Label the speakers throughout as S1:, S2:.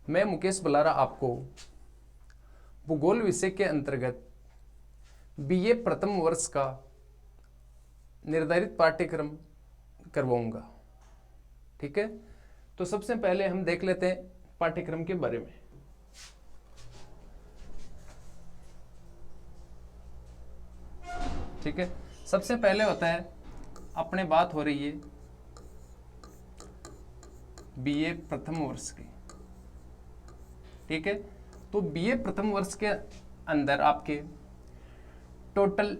S1: मैं मुकेश बलारा आपको भूगोल विषय के अंतर्गत बीए प्रथम वर्ष का निर्धारित पाठ्यक्रम करवाऊंगा। ठीक है, तो सबसे पहले हम देख लेते हैं पाठ्यक्रम के बारे में। ठीक है, सबसे पहले होता है अपने बात हो रही है बीए प्रथम वर्ष की। ठीक है, तो बीए प्रथम वर्ष के अंदर आपके टोटल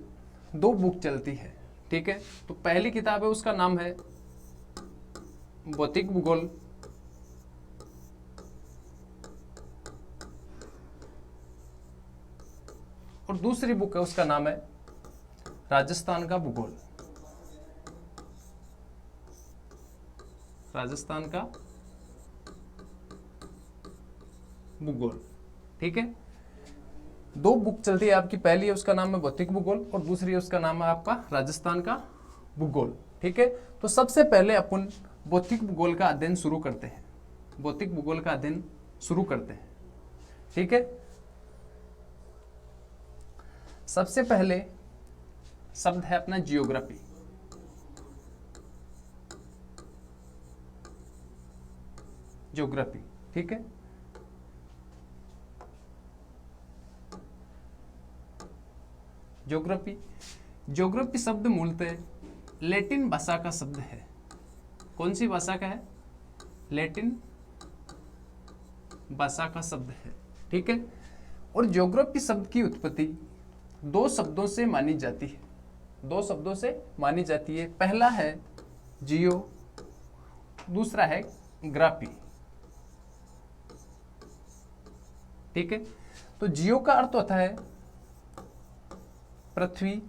S1: 2 बुक चलती है। ठीक है, तो पहली किताब है उसका नाम है भौतिक भूगोल, और दूसरी बुक है उसका नाम है राजस्थान का भूगोल। राजस्थान का भूगोल। ठीक है, 2 बुक चलती है आपकी, पहली है उसका नाम है भौतिक भूगोल और दूसरी है उसका नाम है आपका राजस्थान का भूगोल। ठीक है, तो सबसे पहले अपन भौतिक भूगोल का अध्ययन शुरू करते हैं। भौतिक भूगोल का अध्ययन शुरू करते हैं। ठीक है, सबसे पहले शब्द है अपना जियोग्राफी। ज्योग्राफी। ठीक है, ज्योग्राफी। ज्योग्राफी शब्द मूलतः लैटिन भाषा का शब्द है। कौन सी भाषा का है? लैटिन भाषा का शब्द है। ठीक है, और ज्योग्राफी शब्द की उत्पत्ति 2 शब्दों से मानी जाती है। 2 शब्दों से मानी जाती है। पहला है जियो, दूसरा है ग्राफी। ठीक है, तो जियो का अर्थ होता है पृथ्वी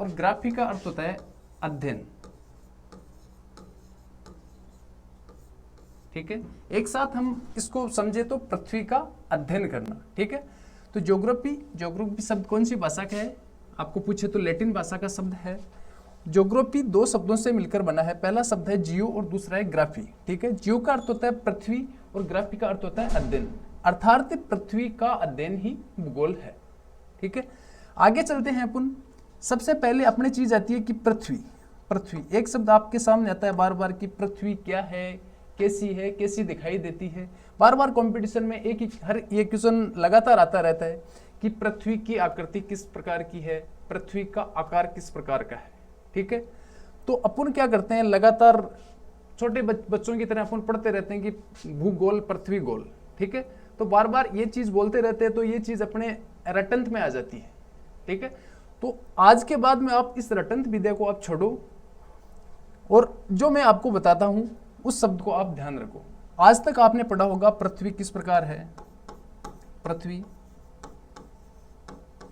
S1: और ग्राफी का अर्थ होता है अध्ययन। ठीक है, एक साथ हम इसको समझे तो पृथ्वी का अध्ययन करना। ठीक है, तो ज्योग्राफी शब्द कौन सी भाषा का है? आपको पूछे तो लैटिन भाषा का शब्द है। ज्योग्राफी 2 शब्दों से मिलकर बना है। पहला शब्द है जियो और दूसरा है ग्राफी। ठीक है, जियो का अर्थ होता है पृथ्वी और ग्राफी का अर्थ होता है अध्ययन, अर्थात पृथ्वी का अध्ययन ही भूगोल है। ठीक है, आगे चलते हैं अपन। सबसे पहले अपने चीज आती है कि पृथ्वी। पृथ्वी एक शब्द आपके सामने आता है बार बार कि पृथ्वी क्या है, कैसी है, कैसी दिखाई देती है। बार बार कंपटीशन में हर ये क्वेश्चन लगातार आता रहता है कि पृथ्वी की आकृति किस प्रकार की है, पृथ्वी का आकार किस प्रकार का है। ठीक है, तो अपन क्या करते हैं, लगातार छोटे बच्चों की तरह अपन पढ़ते रहते हैं कि भूगोल पृथ्वी गोल। ठीक है, तो बार बार ये चीज बोलते रहते हैं, तो ये चीज अपने रटंत में आ जाती है। ठीक है, तो आज के बाद में आप इस रटंत विद्या को आप छोड़ो और जो मैं आपको बताता हूं उस शब्द को आप ध्यान रखो। आज तक आपने पढ़ा होगा पृथ्वी किस प्रकार है। पृथ्वी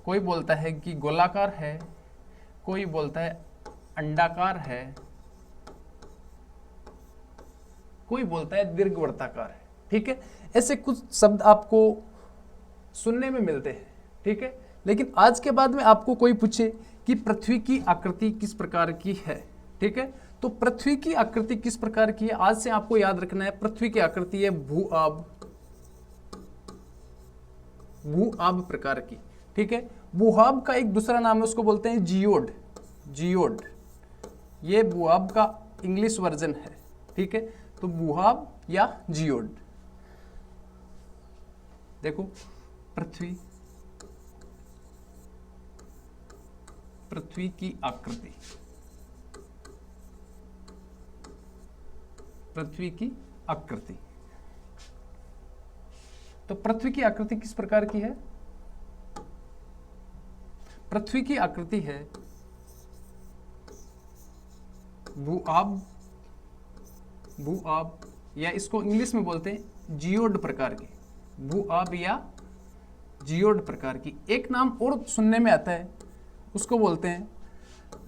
S1: कोई बोलता है कि गोलाकार है, कोई बोलता है अंडाकार है, कोई बोलता है दीर्घवृत्ताकार है। ठीक है, ऐसे कुछ शब्द आपको सुनने में मिलते हैं। ठीक है, लेकिन आज के बाद में आपको कोई पूछे कि पृथ्वी की आकृति किस प्रकार की है। ठीक है, तो पृथ्वी की आकृति किस प्रकार की है, आज से आपको याद रखना है। पृथ्वी की आकृति है भू-आब, भू-आब प्रकार की। ठीक है, भू-आब का एक दूसरा नाम है, उसको बोलते हैं जियोड। जियोड ये भू-आब का इंग्लिश वर्जन है। ठीक है, तो भू-आब या जियोड। देखो, पृथ्वी की आकृति, पृथ्वी की आकृति। तो पृथ्वी की आकृति किस प्रकार की है? पृथ्वी की आकृति है भू-आब, भू-आब या इसको इंग्लिश में बोलते हैं जियोड प्रकार की। भू-आब या जियोड प्रकार की। एक नाम और सुनने में आता है, उसको बोलते हैं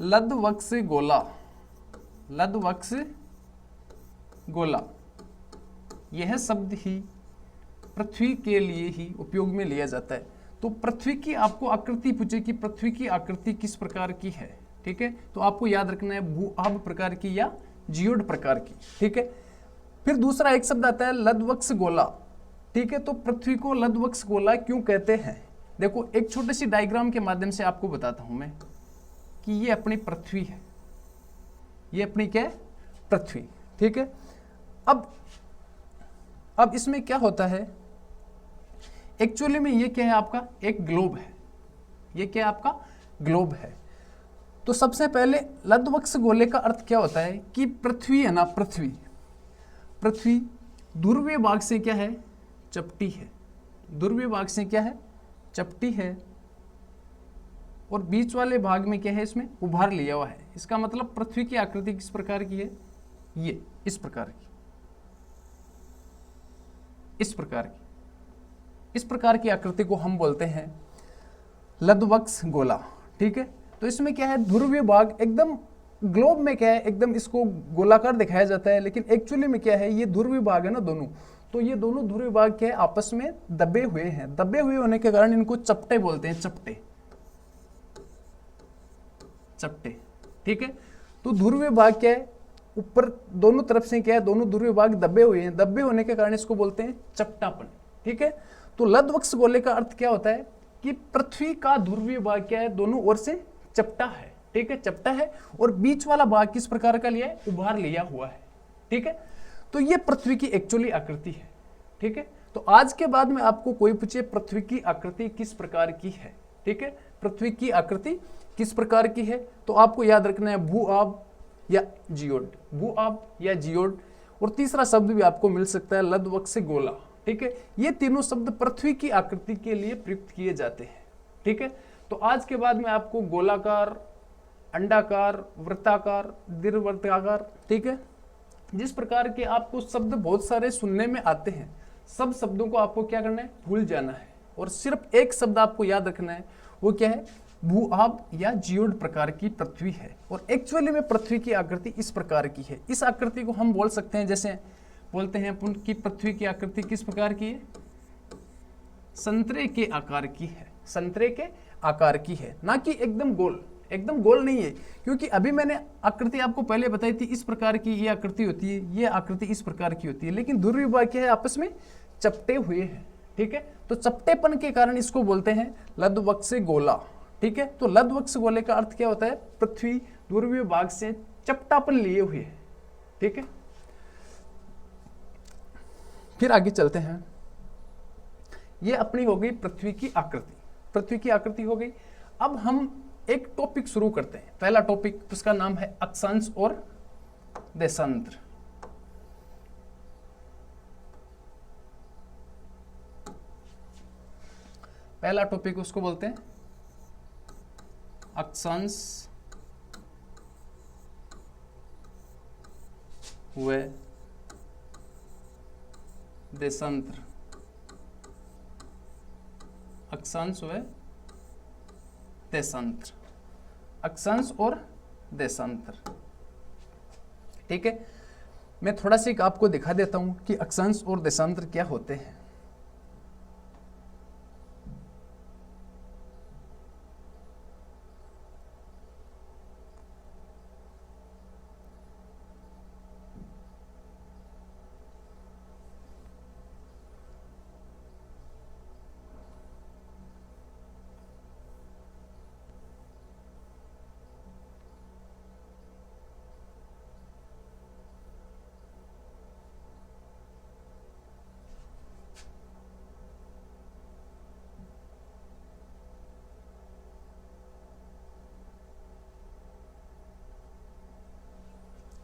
S1: लद्धवक्ष गोला। लद्धवक्ष गोला यह शब्द ही पृथ्वी के लिए ही उपयोग में लिया जाता है। तो पृथ्वी की आपको आकृति पूछे कि पृथ्वी की आकृति किस प्रकार की है, ठीक है, तो आपको याद रखना है भू-आब प्रकार की या जियोड प्रकार की। ठीक है, फिर दूसरा एक शब्द आता है लद्धवक्ष गोला। ठीक है। तो पृथ्वी को लद्धवक्ष गोला क्यों कहते हैं? देखो एक छोटी सी डायग्राम के माध्यम से आपको बताता हूं मैं कि ये अपनी पृथ्वी है, ये अपनी क्या है? पृथ्वी, ठीक है। अब इसमें क्या होता है, एक्चुअली में ये क्या है? आपका एक ग्लोब है, ये क्या है? आपका ग्लोब है। तो सबसे पहले लद्धवक्ष गोले का अर्थ क्या होता है कि पृथ्वी है ना, पृथ्वी ध्रुवीय भाग से क्या है? चपटी है। ध्रुवीय भाग से क्या है? चपटी है। और बीच वाले भाग में क्या है? इसमें उभार लिया हुआ है। इसका मतलब पृथ्वी की आकृति किस प्रकार की है? ये इस प्रकार की, इस प्रकार की आकृति को हम बोलते हैं लद्धवक्ष गोला, ठीक है। तो इसमें क्या है? ध्रुवीय भाग एकदम ग्लोब में क्या है? एकदम इसको गोलाकार दिखाया जाता है, लेकिन एक्चुअली में क्या है? ये ध्रुवीय भाग है ना दोनों, तो ये दोनों ध्रुवीय भाग क्या है? आपस में दबे हुए हैं। दबे हुए होने के कारण इनको चपटे बोलते हैं, चपटे, ठीक है। तो ध्रुवीय भाग क्या है? ऊपर दोनों तरफ से क्या है? दोनों ध्रुवीय भाग दबे हुए हैं। दबे होने के कारण इसको बोलते हैं चपटापन, ठीक है। तो लद्धवक्ष गोले का अर्थ क्या होता है कि पृथ्वी का ध्रुवीय भाग क्या है? दोनों ओर से चपटा है, ठीक है, चपटा है। और बीच वाला भाग किस प्रकार का लिया है? उभार लिया हुआ है, ठीक है। तो ये पृथ्वी की एक्चुअली आकृति है, ठीक है। तो आज के बाद में आपको कोई पूछे पृथ्वी की आकृति किस प्रकार की है, ठीक है, पृथ्वी की आकृति किस प्रकार की है, तो आपको याद रखना है भू आब या जियोड, भू आब या जियोड। और तीसरा शब्द भी आपको मिल सकता है लद्धवक्ष गोला, ठीक है। ये तीनों शब्द पृथ्वी की आकृति के लिए प्रयुक्त किए जाते हैं, ठीक है। तो आज के बाद में आपको गोलाकार, अंडाकार, वृत्ताकार, दीर्घवृत्ताकार, ठीक है, जिस प्रकार के आपको शब्द बहुत सारे सुनने में आते हैं, सब शब्दों को आपको क्या करना है? भूल जाना है। और सिर्फ एक शब्द आपको याद रखना है, वो क्या है? भू आब या जियोड प्रकार की पृथ्वी है। और एक्चुअली में पृथ्वी की आकृति इस प्रकार की है। इस आकृति को हम बोल सकते हैं, जैसे बोलते हैं अपन कि पृथ्वी की आकृति किस प्रकार की है? संतरे के आकार की है, संतरे के आकार की है, ना कि एकदम गोल। एकदम गोल नहीं है, क्योंकि अभी मैंने आकृति आपको पहले बताई थी, इस प्रकार की ये आकृति होती है, ये आकृति इस प्रकार की होती है, लेकिन ध्रुवीय भाग क्या है? आपस में चपटे हुए हैं, ठीक है। तो चपटेपन के कारण इसको बोलते हैं लद्धवक्ष गोला, ठीक है। तो लद्धवक्ष गोले का अर्थ क्या होता है? पृथ्वी ध्रुवीय भाग से चपटापन लिए हुए है, ठीक है। फिर आगे चलते हैं। ये अपनी हो गई पृथ्वी की आकृति, पृथ्वी की आकृति हो गई। अब हम एक टॉपिक शुरू करते हैं। पहला टॉपिक, उसका नाम है अक्षांश और देशांतर। पहला टॉपिक उसको बोलते हैं अक्षांश व देशांतर, अक्षांश व देशांतर, अक्षांश और देशांतर, ठीक है। मैं थोड़ा सा आपको दिखा देता हूं कि अक्षांश और देशांतर क्या होते हैं।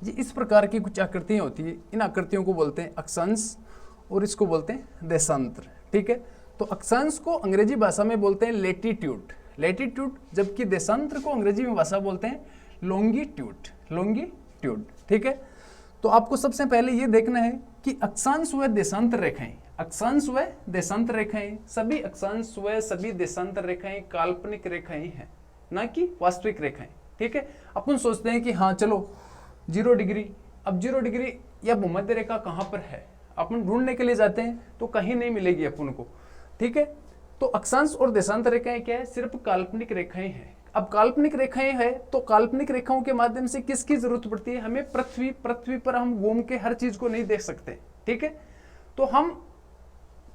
S1: ये इस प्रकार की कुछ आकृतियां होती है, इन आकृतियों को बोलते हैं अक्षांश और इसको बोलते हैं देशांतर, ठीक है। तो अक्षांश को अंग्रेजी भाषा में बोलते हैं लेटीट्यूड, लेटीट्यूड, जबकि देशांतर को अंग्रेजी में भाषा बोलते हैं लॉन्गिट्यूड, लॉन्गिट्यूड, ठीक है। तो आपको सबसे पहले ये देखना है कि अक्षांश व देशांतर रेखाएं, अक्षांश व देशांतर रेखाएं, सभी अक्षांश व सभी देशांतर रेखाएं काल्पनिक रेखाएं हैं, ना कि वास्तविक रेखाएं, ठीक है। अपन सोचते हैं कि हाँ चलो 0 डिग्री, अब 0 डिग्री या भूमध्य रेखा कहाँ पर है, अपन ढूंढने के लिए जाते हैं तो कहीं नहीं मिलेगी अपन को, ठीक है। तो अक्षांश और देशांतर रेखाएं क्या है? सिर्फ काल्पनिक रेखाएं हैं। अब काल्पनिक रेखाएं हैं तो काल्पनिक रेखाओं के माध्यम से किसकी जरूरत पड़ती है? हमें पृथ्वी पर हम घूम के हर चीज को नहीं देख सकते, ठीक है। तो हम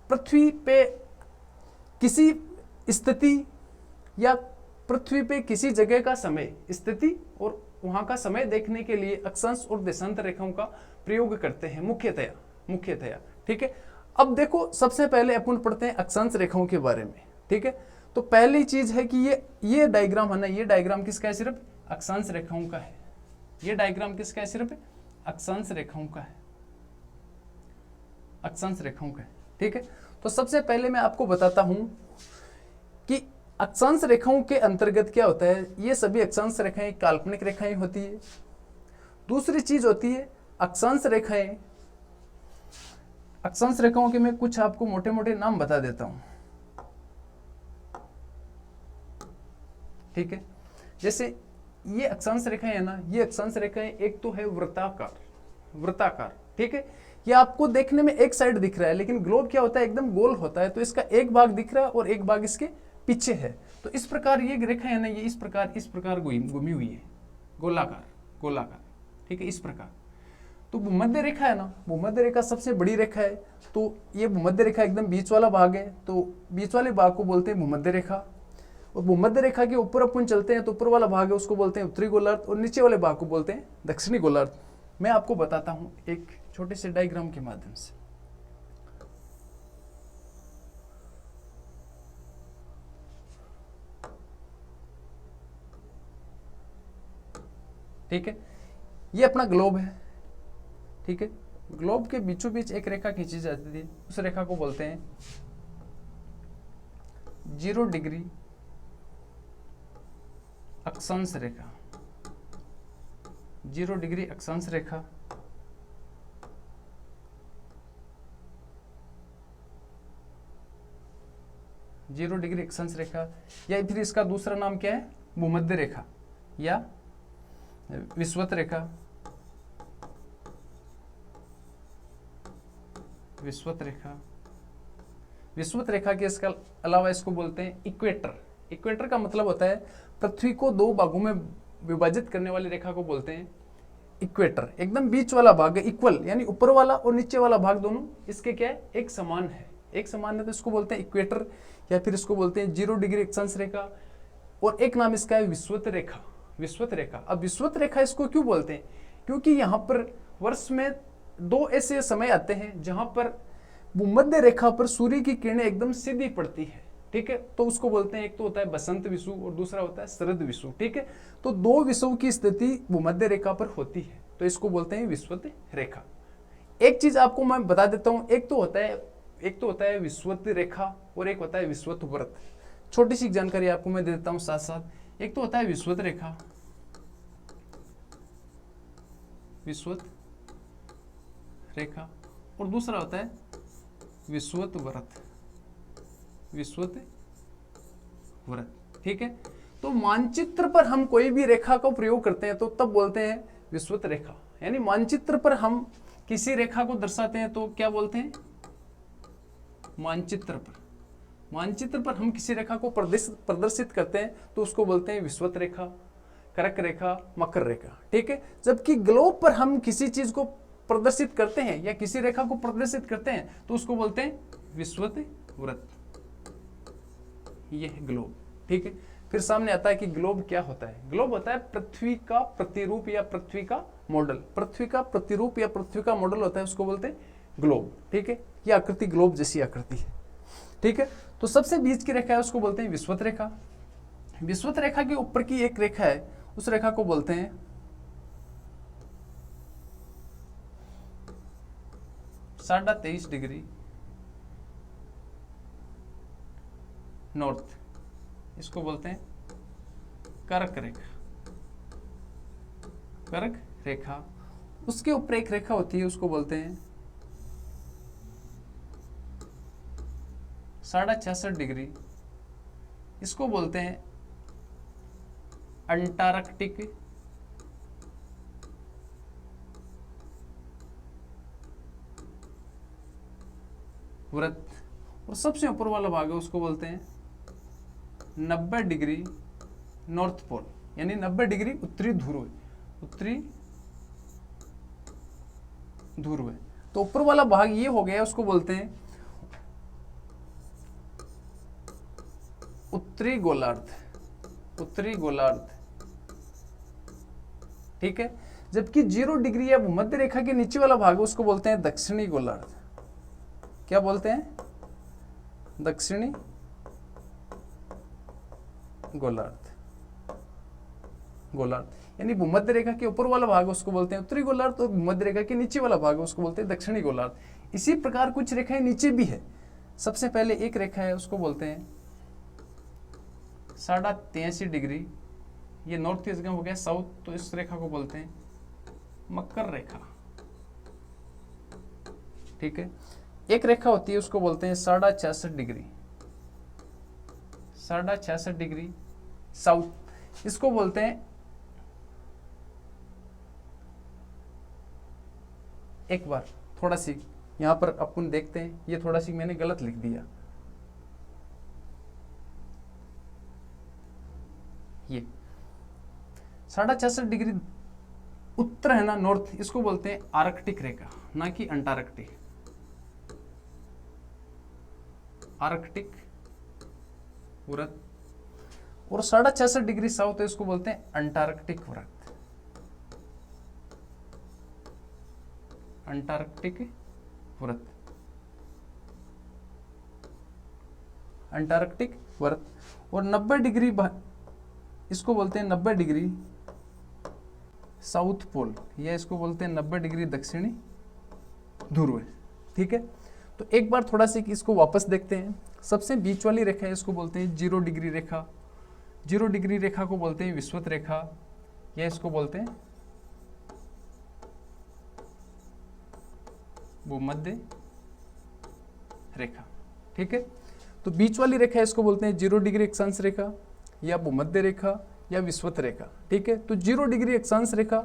S1: पृथ्वी पे किसी स्थिति या पृथ्वी पे किसी जगह का समय स्थिति और वहां का समय देखने के लिए अक्षांश और देशांतर रेखाओं का प्रयोग करते हैं मुख्यतया। ठीक है, अब देखो सबसे पहले अपन पढ़ते हैं अक्षांश रेखाओं के बारे में। ठीक है, तो पहली चीज है कि ये डायग्राम है ना, ये डायग्राम किसका है? सिर्फ अक्षांश रेखाओं का है। ये डायग्राम किसका है? सिर्फ अक्षांश रेखाओं का है, अक्षांश रेखाओं का है। ठीक है, तो सबसे पहले मैं आपको बताता हूं कि अक्षांश रेखाओं के अंतर्गत क्या होता है। ये सभी अक्षांश रेखाएं काल्पनिक रेखाएं होती है। दूसरी चीज होती है अक्षांश रेखाएं, अक्षांश रेखाओं के मैं कुछ आपको मोटे मोटे नाम बता देता हूं। ठीक है, जैसे ये अक्षांश रेखाएं है ना, ये अक्षांश रेखाएं एक तो है वृत्ताकार। ठीक है, ये आपको देखने में एक साइड दिख रहा है, लेकिन ग्लोब क्या होता है? एकदम गोल होता है, तो इसका एक भाग दिख रहा है और एक भाग इसके पीछे है। तो इस प्रकार ये रेखा है ना, ये इस प्रकार घूमी हुई है, गोलाकार। ठीक है, इस प्रकार। तो भूमध्य रेखा है ना, भूमध्य रेखा सबसे बड़ी रेखा है। तो ये भूमध्य रेखा एकदम बीच वाला भाग है, तो बीच वाले भाग को बोलते हैं भूमध्य रेखा। और भूमध्य रेखा के ऊपर अपन चलते हैं तो ऊपर वाला भाग है उसको बोलते हैं उत्तरी गोलार्ध, और नीचे वाले भाग को बोलते हैं दक्षिणी गोलार्ध। मैं आपको बताता हूं एक छोटे से डायग्राम के माध्यम से। ठीक है, ये अपना ग्लोब है। ठीक है, ग्लोब के बीचों बीच एक रेखा खींची जाती थी, उस रेखा को बोलते हैं 0 डिग्री अक्षांश रेखा। 0 डिग्री अक्षांश रेखा। जीरो डिग्री अक्षांश रेखा, या फिर इसका दूसरा नाम क्या है? भूमध्य रेखा या विषुवत रेखा। विषुवत रेखा के इसका अलावा इसको बोलते हैं इक्वेटर। इक्वेटर का मतलब होता है पृथ्वी को दो भागों में विभाजित करने वाली रेखा को बोलते हैं इक्वेटर। एकदम बीच वाला भाग है इक्वल, यानी ऊपर वाला और नीचे वाला भाग दोनों इसके क्या है? एक समान है। तो इसको बोलते हैं इक्वेटर, या फिर इसको बोलते हैं 0 डिग्री अक्षांश रेखा। और एक नाम इसका है विषुवत रेखा। अब विषुवत रेखा इसको क्यों बोलते हैं? क्योंकि यहाँ पर वर्ष में 2 ऐसे समय आते हैं जहां पर भूमध्य रेखा पर सूर्य की किरणें एकदम सीधी पड़ती है। ठीक है, तो उसको बोलते हैं, एक तो होता है बसंत विषुव और दूसरा होता है शरद विषुव। ठीक है, तो 2 विषुव की स्थिति भूमध्य रेखा पर होती है, तो इसको बोलते हैं विषुवत रेखा। एक चीज आपको मैं बता देता हूं, एक तो होता है विषुवत रेखा और एक होता है विषुवत व्रत। छोटी सी जानकारी आपको मैं दे देता हूं साथ साथ। एक तो होता है विषुवत रेखा, और दूसरा होता है विषुवत व्रत। ठीक है, तो मानचित्र पर हम कोई भी रेखा का प्रयोग करते हैं तो तब बोलते हैं विषुवत रेखा। यानी मानचित्र पर हम किसी रेखा को दर्शाते हैं तो क्या बोलते हैं? मानचित्र पर हम किसी रेखा को प्रदर्शित करते हैं तो उसको बोलते हैं विषुवत रेखा, कर्क रेखा, मकर रेखा। ठीक है, जबकि ग्लोब पर हम किसी चीज को प्रदर्शित करते हैं या किसी रेखा को प्रदर्शित करते हैं तो उसको बोलते हैं विषुवत व्रत। ये है ग्लोब। ठीक है, फिर सामने आता है कि ग्लोब क्या होता है। ग्लोब होता है पृथ्वी का प्रतिरूप या पृथ्वी का मॉडल। पृथ्वी का प्रतिरूप या पृथ्वी का मॉडल होता है, उसको बोलते हैं ग्लोब। ठीक है, ये आकृति ग्लोब जैसी आकृति है। ठीक है, तो सबसे बीच की रेखा है उसको बोलते हैं विषुवत रेखा। विषुवत रेखा के ऊपर की एक रेखा है, उस रेखा को बोलते हैं 23.5 डिग्री नॉर्थ, इसको बोलते हैं कर्क रेखा। उसके ऊपर एक रेखा होती है, उसको बोलते हैं 66.5 डिग्री, इसको बोलते हैं अंटार्कटिक व्रत। और सबसे ऊपर वाला भाग है उसको बोलते हैं 90 डिग्री नॉर्थ पोल, यानी 90 डिग्री उत्तरी ध्रुव है। तो ऊपर वाला भाग ये हो गया, उसको बोलते हैं उत्तरी गोलार्ध, उत्तरी गोलार्ध, ठीक है। जबकि 0 डिग्री या भूमध्य रेखा के नीचे वाला भाग उसको बोलते हैं दक्षिणी गोलार्ध। क्या बोलते हैं? दक्षिणी गोलार्ध, गोलार्ध यानी भूमध्य रेखा के ऊपर वाला भाग उसको बोलते हैं उत्तरी गोलार्ध और भूमध्य रेखा के नीचे वाला भाग उसको बोलते हैं दक्षिणी गोलार्ध। इसी प्रकार कुछ रेखाएं नीचे भी है। सबसे पहले एक रेखा है उसको बोलते हैं 83.5 डिग्री, ये नॉर्थ ईस्ट हो गया साउथ, तो इस रेखा को बोलते हैं मकर रेखा, ठीक है। एक रेखा होती है उसको बोलते हैं 66.5 डिग्री, 66.5 डिग्री साउथ, इसको बोलते हैं, एक बार थोड़ा सी यहां पर अपन देखते हैं, ये थोड़ा सी मैंने गलत लिख दिया, ये 66.5 डिग्री उत्तर है ना, नॉर्थ, इसको बोलते हैं आर्कटिक रेखा, ना कि अंटार्कटिक, आर्कटिक व्रत। और 66.5 डिग्री साउथ है, इसको बोलते हैं अंटार्कटिक व्रत, अंटार्कटिक व्रत, अंटार्कटिक व्रत। और 90 डिग्री इसको बोलते हैं 90 डिग्री साउथ पोल, या इसको बोलते हैं 90 डिग्री दक्षिणी ध्रुव, ठीक है। तो एक बार थोड़ा सा इसको वापस देखते हैं। सबसे बीच वाली रेखा है इसको बोलते हैं 0 डिग्री रेखा, 0 डिग्री रेखा को बोलते हैं विषुवत रेखा, या इसको बोलते हैं भूमध्य रेखा, ठीक है। तो बीच वाली रेखा इसको बोलते हैं 0 डिग्री अक्षांश रेखा या भूमध्य रेखा या विषुवत रेखा, ठीक है। तो 0 डिग्री अक्षांश रेखा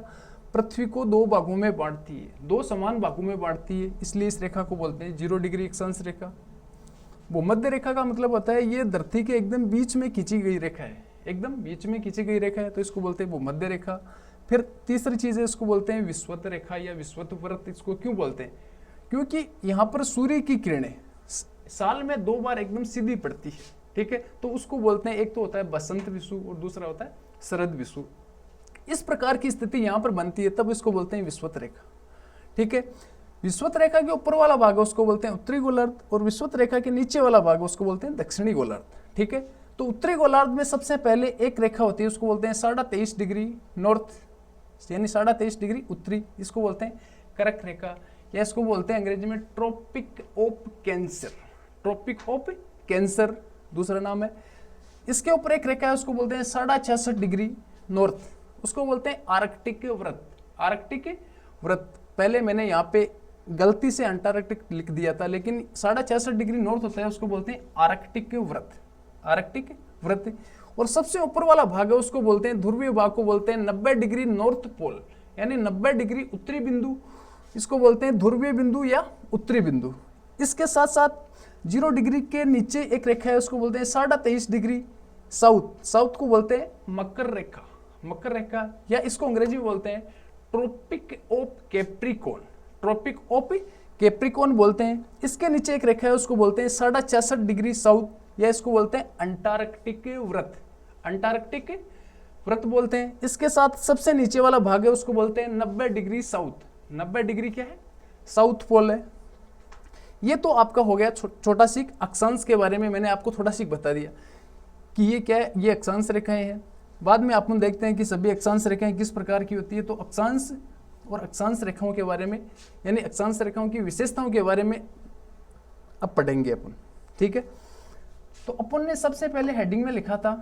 S1: पृथ्वी को 2 भागों में बांटती है, 2 समान भागों में बांटती है, इसलिए इस रेखा को बोलते हैं 0 डिग्री अक्षांश रेखा। भूमध्य रेखा का मतलब होता है ये धरती के एकदम बीच में खींची गई रेखा है, एकदम बीच में खींची गई रेखा है, तो इसको बोलते हैं भूमध्य रेखा। फिर तीसरी चीज है इसको बोलते हैं विषुवत रेखा या विषुवत व्रत। इसको क्यों बोलते हैं? क्योंकि यहाँ पर सूर्य की किरणें साल में 2 बार एकदम सीधी पड़ती है, ठीक है। तो उसको बोलते हैं, एक तो होता है बसंत विषुव और दूसरा होता है शरद विषुव। इस प्रकार की स्थिति यहाँ पर बनती है, तब इसको बोलते हैं विषुवत रेखा, ठीक है। विषुवत रेखा के ऊपर वाला भाग उसको बोलते हैं उत्तरी गोलार्ध और विषुवत रेखा के नीचे वाला भाग उसको बोलते हैं दक्षिणी गोलार्ध, ठीक है। तो उत्तरी गोलार्ध में सबसे पहले एक रेखा होती है उसको बोलते हैं 23.5 डिग्री नॉर्थ, यानी 23.5 डिग्री उत्तरी, इसको बोलते हैं कर्क रेखा, या इसको बोलते हैं अंग्रेजी में Tropic of Cancer, Tropic of Cancer दूसरा नाम है। इसके ऊपर एक रेखा है उसको बोलते हैं 66.5 डिग्री नॉर्थ, उसको बोलते हैं आर्कटिक व्रत, आर्कटिक व्रत। पहले मैंने यहाँ पे गलती से अंटार्कटिक लिख दिया था, लेकिन 66.5 डिग्री नॉर्थ होता है उसको बोलते हैं आर्कटिक व्रत, आर्कटिक व्रत। और सबसे ऊपर वाला भाग है उसको बोलते हैं ध्रुवीय भाग को बोलते हैं 90 डिग्री नॉर्थ पोल, यानी 90 डिग्री उत्तरी बिंदु, इसको बोलते हैं ध्रुवीय बिंदु या उत्तरी बिंदु। इसके साथ साथ 0 डिग्री के नीचे एक रेखा है उसको बोलते हैं 23.5 डिग्री साउथ, साउथ को बोलते हैं मकर रेखा, मकर रेखा, या इसको अंग्रेजी में बोलते हैं Tropic of Capricorn, Tropic of Capricorn बोलते हैं। इसके नीचे एक रेखा है उसको बोलते हैं 66.5 डिग्री साउथ, या इसको बोलते हैं अंटार्कटिक व्रत, अंटार्कटिक व्रत बोलते हैं। इसके साथ सबसे नीचे वाला भाग है उसको बोलते हैं 90 डिग्री साउथ, 90 डिग्री क्या है? साउथ पोल है। ये तो आपका हो गया छोटा सी अक्षांश के बारे में, मैंने आपको थोड़ा सी बता दिया कि ये क्या है, ये अक्षांश रेखाएं हैं। बाद में आप देखते हैं कि सभी अक्षांश रेखाएं किस प्रकार की होती है। तो अक्षांश और अक्षांश रेखाओं के बारे में, यानी अक्षांश रेखाओं की विशेषताओं के बारे में अब पढ़ेंगे अपन, ठीक है। तो अपन ने सबसे पहले हेडिंग में लिखा था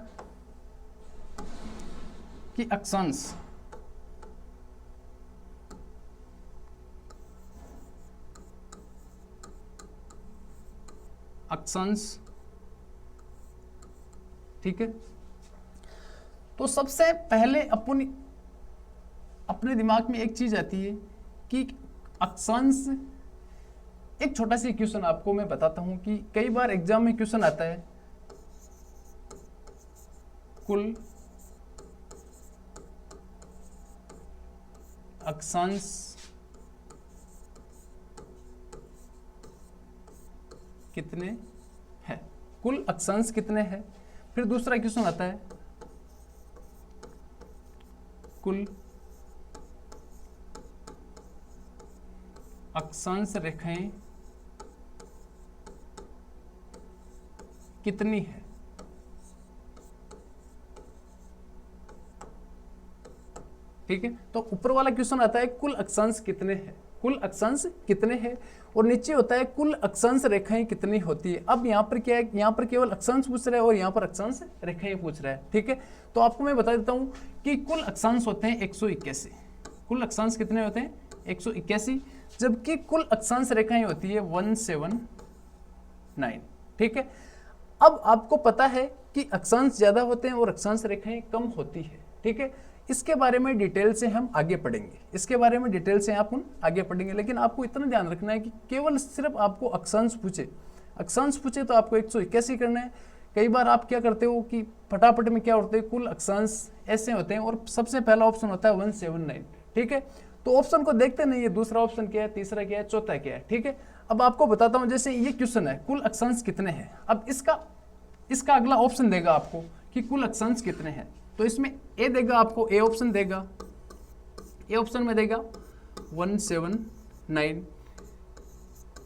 S1: कि अक्षांश, अक्षांश, ठीक है। तो सबसे पहले अपने दिमाग में एक चीज आती है कि अक्षांश, एक छोटा सा क्वेश्चन आपको मैं बताता हूं कि कई बार एग्जाम में क्वेश्चन आता है, कुल अक्षांश कितने हैं, कुल अक्षांश कितने हैं। फिर दूसरा क्वेश्चन आता है कुल अक्षांश रेखाएं कितनी है। ठीक है, तो ऊपर वाला क्वेश्चन आता है कुल अक्षांश कितने हैं, कुल अक्षांश कितने हैं, और नीचे होता है कुल अक्षांश रेखाएं कितनी होती है। अब यहाँ पर क्या है, यहाँ पर केवल अक्षांश पूछ रहा है और यहाँ पर अक्षांश रेखाएं पूछ रहा है। ठीक है, तो आपको मैं बता देता हूँ कि कुल अक्षांश होते हैं 181। कुल अक्षांश कितने होते हैं 181, जबकि कुल अक्षांश रेखाएं होती है 179। ठीक है, अब आपको पता है कि अक्षांश ज्यादा होते हैं और अक्षांश रेखाएं कम होती है। ठीक है, इसके बारे में डिटेल से हम आगे पढ़ेंगे, इसके बारे में डिटेल से आप आगे पढ़ेंगे, लेकिन आपको इतना ध्यान रखना है कि केवल सिर्फ आपको अक्षांश पूछे तो आपको 181 करना है। कई बार आप क्या करते हो कि फटाफट में क्या होते हैं, कुल अक्षांश ऐसे होते हैं और सबसे पहला ऑप्शन होता है 179। ठीक है, तो ऑप्शन को देखते नहीं है, दूसरा ऑप्शन क्या है, तीसरा क्या है, चौथा क्या है। ठीक है, अब आपको बताता हूं, जैसे ये क्वेश्चन है कुल अक्षांश कितने हैं, अब इसका अगला ऑप्शन देगा आपको कि कुल अक्षांश कितने हैं। तो इसमें ए देगा आपको, ए ऑप्शन देगा, ए ऑप्शन में देगा 179,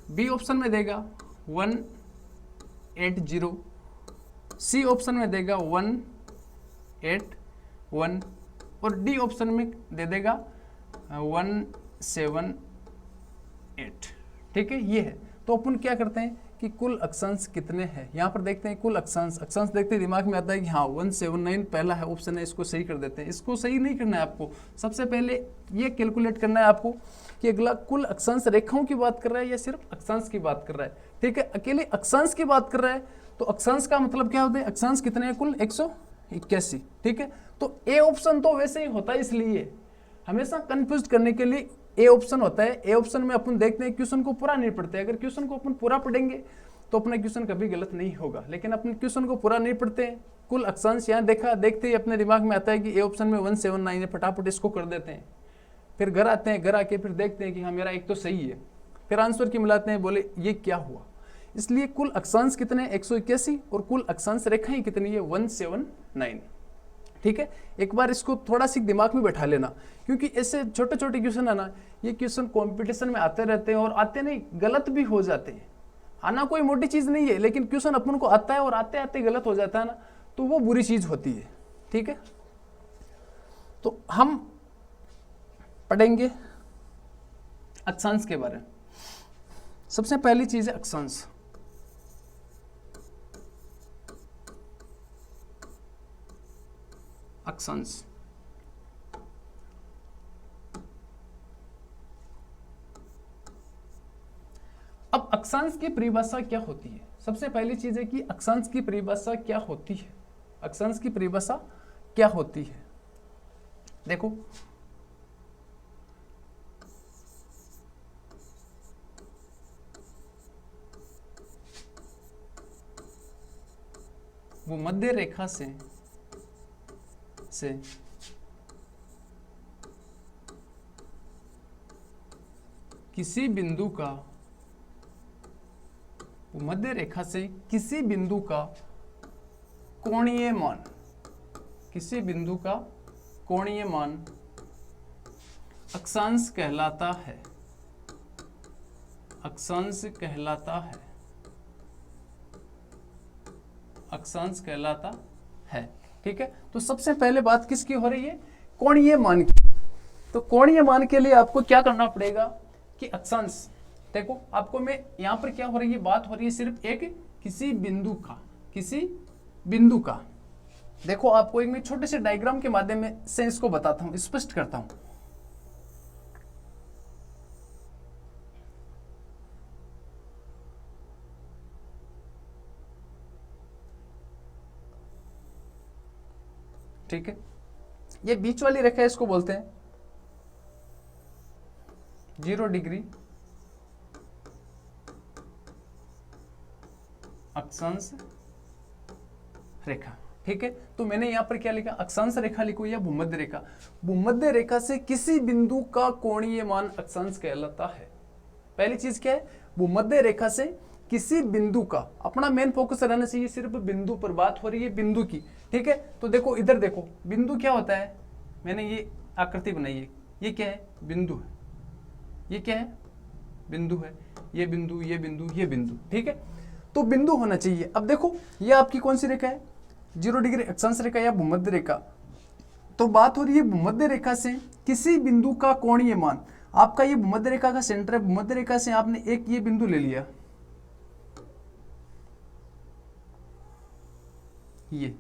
S1: बी ऑप्शन में देगा 180, सी ऑप्शन में देगा 181 और डी ऑप्शन में दे देगा 178। ठीक है, ये है। तो अपन क्या करते हैं कि कुल अक्षांश कितने हैं, यहाँ पर देखते हैं कुल अक्षांश देखते ही दिमाग में आता है कि हाँ 179 पहला है ऑप्शन है, इसको सही कर देते हैं। इसको सही नहीं करना है आपको, सबसे पहले ये कैलकुलेट करना है आपको कि अगला कुल अक्षांश रेखाओं की बात कर रहा है या सिर्फ अक्षांश की बात कर रहा है। ठीक है, अकेले अक्षांश की बात कर रहा है तो अक्षांश का मतलब क्या होता है, अक्षांश कितने हैं, कुल 181। ठीक है, तो ए ऑप्शन तो वैसे ही होता है, इसलिए हमेशा कंफ्यूज करने के लिए ए ऑप्शन होता है। ए ऑप्शन में अपन देखते हैं क्वेश्चन को पूरा नहीं पढ़ते, अगर क्वेश्चन को अपन पूरा पढ़ेंगे तो अपना क्वेश्चन कभी गलत नहीं होगा, लेकिन अपन क्वेश्चन को पूरा नहीं पढ़ते हैं। कुल अक्षांश यहाँ देखते ही अपने दिमाग में आता है कि ए ऑप्शन में 179 है, फटाफट इसको कर देते हैं। फिर घर आते हैं, घर आके फिर देखते हैं कि हाँ मेरा एक तो सही है, फिर आंसर की मिलाते हैं, बोले ये क्या हुआ। इसलिए कुल अक्षांश कितने 181 और कुल अक्षांश रेखाएं कितनी है 179। ठीक है, एक बार इसको थोड़ा सी दिमाग में बैठा लेना, क्योंकि ऐसे छोटे छोटे क्वेश्चन है ना, ये क्वेश्चन कंपटीशन में आते रहते हैं और आते नहीं गलत भी हो जाते हैं। आना कोई मोटी चीज नहीं है, लेकिन क्वेश्चन अपन को आता है और आते आते गलत हो जाता है ना, तो वो बुरी चीज होती है। ठीक है, तो हम पढ़ेंगे अक्षांश के बारे में। सबसे पहली चीज है अक्षांश। अक्षांश अब अक्षांश की परिभाषा क्या होती है। सबसे पहली चीज है कि अक्षांश की परिभाषा क्या होती है। अक्षांश की परिभाषा क्या होती है, देखो वो मध्य रेखा से किसी बिंदु का, मध्य रेखा से किसी बिंदु का कोणीय मान, किसी बिंदु का कोणीय मान अक्षांश कहलाता है, अक्षांश कहलाता है, अक्षांश कहलाता है। ठीक है, तो सबसे पहले बात किसकी हो रही है, कोणीय मान की। तो कोणीय मान के लिए आपको क्या करना पड़ेगा कि अक्षांश, देखो आपको मैं यहां पर क्या हो रही है, बात हो रही है सिर्फ एक किसी बिंदु का, किसी बिंदु का। देखो आपको एक मैं छोटे से डायग्राम के माध्यम से इसको बताता हूं, स्पष्ट करता हूं। ठीक है, ये बीच वाली रेखा है, इसको बोलते हैं 0 डिग्री अक्षांश रेखा। ठीक है, तो मैंने यहां पर क्या लिखा, अक्षांश रेखा लिखो या भूमध्य रेखा। भूमध्य रेखा से किसी बिंदु का कोणीय मान अक्षांश कहलाता है। पहली चीज क्या है, भूमध्य रेखा से किसी बिंदु का, अपना मेन फोकस रहना चाहिए सिर्फ बिंदु पर, बात हो रही है बिंदु की, ठीक है। तो देखो इधर देखो, बिंदु क्या होता है, मैंने ये आकृति बनाई है, ये क्या है, बिंदु है, ये क्या है, बिंदु है, ये बिंदु, ये बिंदु, ये बिंदु, ठीक है। तो बिंदु होना चाहिए। अब देखो ये आपकी कौन सी रेखा है, 0 डिग्री अक्षांश रेखा या भूमध्य रेखा। तो बात हो रही है भूमध्य रेखा से किसी बिंदु का कोणीय मान, आपका ये भूमध्य रेखा का सेंटर है, भूमध्य रेखा से आपने एक ये बिंदु ले लिया, ये,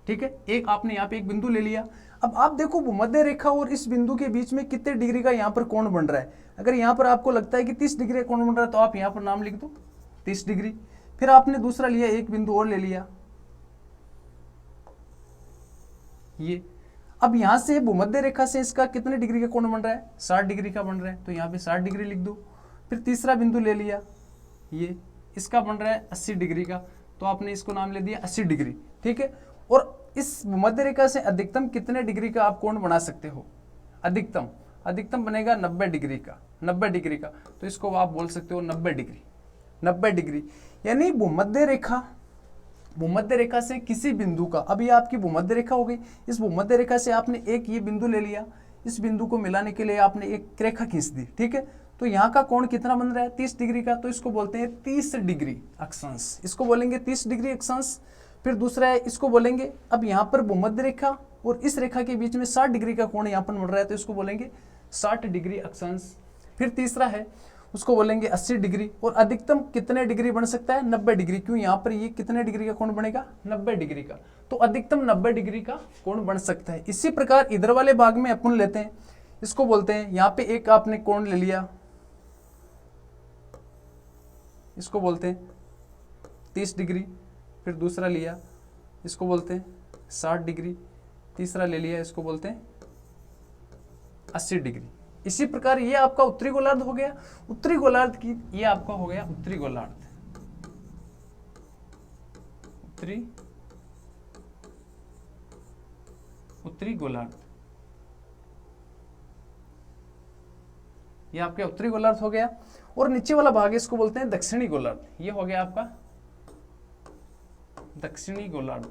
S1: ठीक है, एक आपने यहाँ पे एक बिंदु ले लिया। अब आप देखो भूमध्य रेखा और इस बिंदु के बीच में कितने डिग्री का यहाँ पर कोण बन रहा है। अगर यहाँ पर आपको लगता है कि 30 डिग्री का कोण बन रहा है तो आप यहाँ पर नाम लिख दो 30 डिग्री। फिर आपने दूसरा लिया, एक बिंदु और ले लिया, ये। अब यहां से भूमध्य रेखा से इसका कितने डिग्री का कोण बन रहा है, 60 डिग्री का बन रहा है, तो यहाँ पे 60 डिग्री लिख दो। फिर तीसरा बिंदु ले लिया, ये, इसका बन रहा है 80 डिग्री का, तो आपने इसको नाम ले दिया 80 डिग्री, ठीक है। और इस भूमध्य रेखा से अधिकतम कितने डिग्री का आप कोण बना सकते हो, अधिकतम बनेगा 90 डिग्री का, 90 डिग्री का, तो इसको आप बोल सकते हो 90 डिग्री, 90 डिग्री। यानी भूमध्य रेखा से किसी बिंदु का, अब ये आपकी भूमध्य रेखा हो गई, इस भूमध्य रेखा से आपने एक ये बिंदु ले लिया, इस बिंदु को मिलाने के लिए आपने एक रेखा खींच दी, ठीक है। तो यहाँ का कोण कितना बन रहा है, 30 डिग्री का, तो इसको बोलते हैं 30 डिग्री अक्षांश, इसको बोलेंगे 30 डिग्री अक्षांश। फिर दूसरा है, इसको बोलेंगे, अब यहाँ पर भूमध्य रेखा और इस रेखा के बीच में 60 डिग्री का कोण यहाँ पर बन रहा है, तो इसको बोलेंगे 60 डिग्री अक्षांश। फिर तीसरा है, उसको बोलेंगे 80 डिग्री। और अधिकतम कितने डिग्री बन सकता है, 90 डिग्री, क्यों, यहाँ पर ये कितने डिग्री का कोण बनेगा, 90 डिग्री का, तो अधिकतम 90 डिग्री का कोण बन सकता है। इसी प्रकार इधर वाले भाग में अपन लेते हैं, इसको बोलते हैं, यहाँ पे एक आपने कोण ले लिया, इसको बोलते हैं 30 डिग्री। फिर दूसरा लिया, इसको बोलते हैं 60 डिग्री। तीसरा ले लिया, इसको बोलते हैं 80 डिग्री। इसी प्रकार ये आपका उत्तरी गोलार्ध हो गया, उत्तरी गोलार्ध की, ये आपका हो गया उत्तरी गोलार्ध, उत्तरी गोलार्ध, ये आपके उत्तरी गोलार्ध हो गया। और नीचे वाला भाग है, इसको बोलते हैं दक्षिणी गोलार्ध, ये हो गया आपका दक्षिणी गोलार्ध।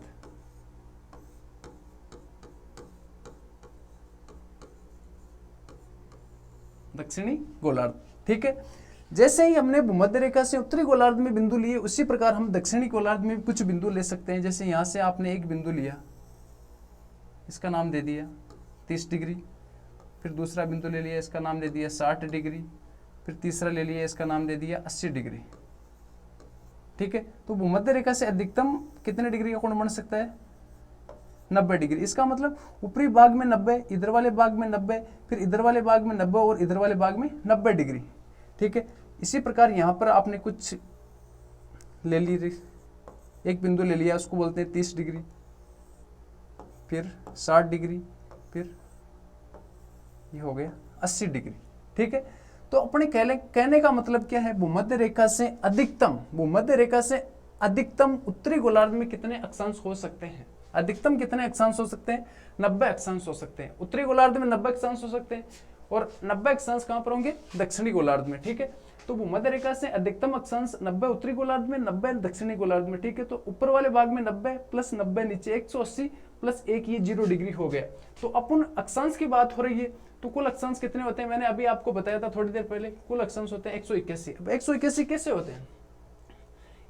S1: दक्षिणी गोलार्ध, ठीक है। जैसे ही हमने भूमध्य रेखा से उत्तरी गोलार्ध में बिंदु लिए, उसी प्रकार हम दक्षिणी गोलार्ध में कुछ बिंदु ले सकते हैं। जैसे यहां से आपने एक बिंदु लिया, इसका नाम दे दिया 30 डिग्री। फिर दूसरा बिंदु ले लिया, इसका नाम दे दिया 60 डिग्री। फिर तीसरा ले लिया, इसका नाम दे दिया 80 डिग्री, ठीक है। तो भूमध्य रेखा से अधिकतम कितने डिग्री का कोण बन सकता है, 90 डिग्री। इसका मतलब ऊपरी भाग में 90, इधर वाले भाग में 90, फिर इधर वाले भाग में 90 और इधर वाले भाग में 90 डिग्री, ठीक है। इसी प्रकार यहाँ पर आपने कुछ ले ली, एक बिंदु ले लिया, उसको बोलते हैं 30 डिग्री, फिर 60 डिग्री, फिर ये हो गया 80 डिग्री, ठीक है। तो अपने कहने का मतलब क्या है, भूमध्य रेखा से अधिकतम उत्तरी गोलार्ध में कितने अक्षांश हो सकते हैं, अधिकतम कितने अक्षांश हो सकते हैं, 90 अक्षांश हो सकते हैं। उत्तरी गोलार्ध में 90 अक्षांश हो सकते हैं, और 90 अक्षांश कहां पर होंगे, दक्षिणी गोलार्ध में, ठीक है। तो भूमध्य रेखा से अधिकतम अक्षांश 90 उत्तरी गोलार्ध में, 90 दक्षिणी गोलार्ध में, ठीक है। तो ऊपर वाले भाग में 90 प्लस 90 नीचे 180 प्लस 1, ये 0 डिग्री हो गया। तो अपन अक्षांश की बात हो रही है, तो कुल अक्षांश कितने होते हैं, मैंने अभी आपको बताया था थोड़ी देर पहले, कुल अक्षांश होते हैं 181। अब 181 कैसे होते हैं,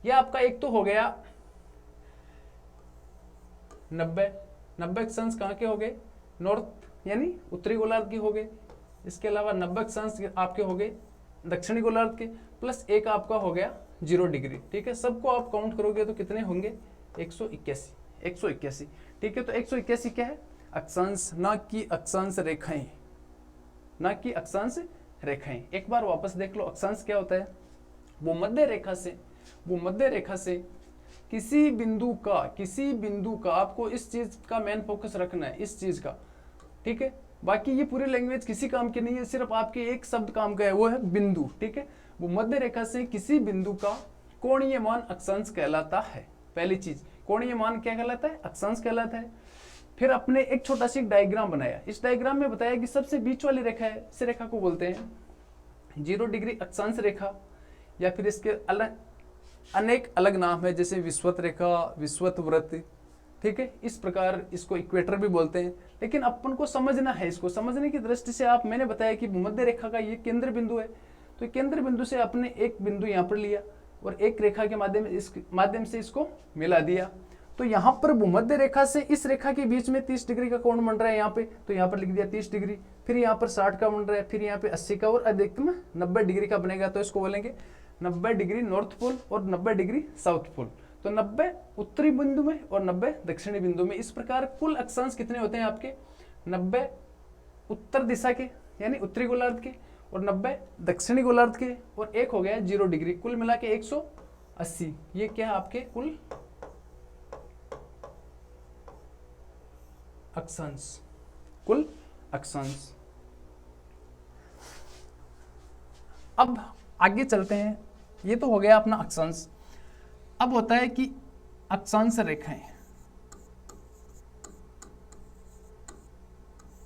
S1: ये आपका एक तो हो गया 90 अक्षांश कहाँ के हो गए, नॉर्थ यानी उत्तरी गोलार्ध के हो गए। इसके अलावा 90 अक्षांश आपके हो गए दक्षिणी गोलार्ध के, प्लस एक आपका हो गया 0 डिग्री, ठीक है। सबको आप काउंट करोगे तो कितने होंगे, 181, ठीक है। तो 181 क्या है, अक्षांश, ना कि अक्षांश रेखाएं, ना कि अक्षांश रेखाएं। एक बार वापस देख लो, अक्षांश क्या होता है, भूमध्य रेखा से किसी बिंदु का आपको इस चीज का मेन फोकस रखना है, इस चीज का, ठीक है। बाकी ये पूरी लैंग्वेज किसी काम की नहीं है, सिर्फ आपके एक शब्द काम का है, वो है बिंदु, ठीक है। भूमध्य रेखा से किसी बिंदु का कोणीय मान अक्षांश कहलाता है। पहली चीज, कोणीय मान क्या कहलाता है, अक्षांश कहलाता है। फिर अपने एक छोटा सा डायग्राम बनाया, इस डायग्राम में बताया कि सबसे बीच वाली रेखा है, इस रेखा को बोलते हैं 0 डिग्री अक्षांश रेखा, या फिर इसके अलग अनेक अलग नाम है, जैसे विषुवत रेखा, विषुवत वृत्त, ठीक है, इस प्रकार इसको इक्वेटर भी बोलते हैं। लेकिन अपन को समझना है, इसको समझने की दृष्टि से आप, मैंने बताया कि भूमध्य रेखा का ये केंद्र बिंदु है, तो केंद्र बिंदु से आपने एक बिंदु यहाँ पर लिया और एक रेखा के माध्यम से इसको मिला दिया। तो यहाँ पर भूमध्य रेखा से इस रेखा के बीच में 30 डिग्री का कोण बन रहा है यहाँ पे, तो यहाँ पर लिख दिया 30 डिग्री, फिर यहाँ पर 60 का बन रहा है, फिर यहाँ पे 80 का और अधिकतम 90 डिग्री का बनेगा, तो इसको बोलेंगे 90 डिग्री नॉर्थ पोल और 90 डिग्री साउथ पोल। तो 90 उत्तरी बिंदु में और 90 दक्षिणी बिंदु में। इस प्रकार कुल अक्षांश कितने होते हैं आपके? 90 उत्तर दिशा के यानी उत्तरी गोलार्ध के और 90 दक्षिणी गोलार्ध के और एक हो गया 0 डिग्री, कुल मिला के 180। ये क्या है आपके कुल अक्षांश, कुल अक्षांश। अब आगे चलते हैं, ये तो हो गया अपना अक्षांश। अब होता है कि अक्षांश रेखाएं,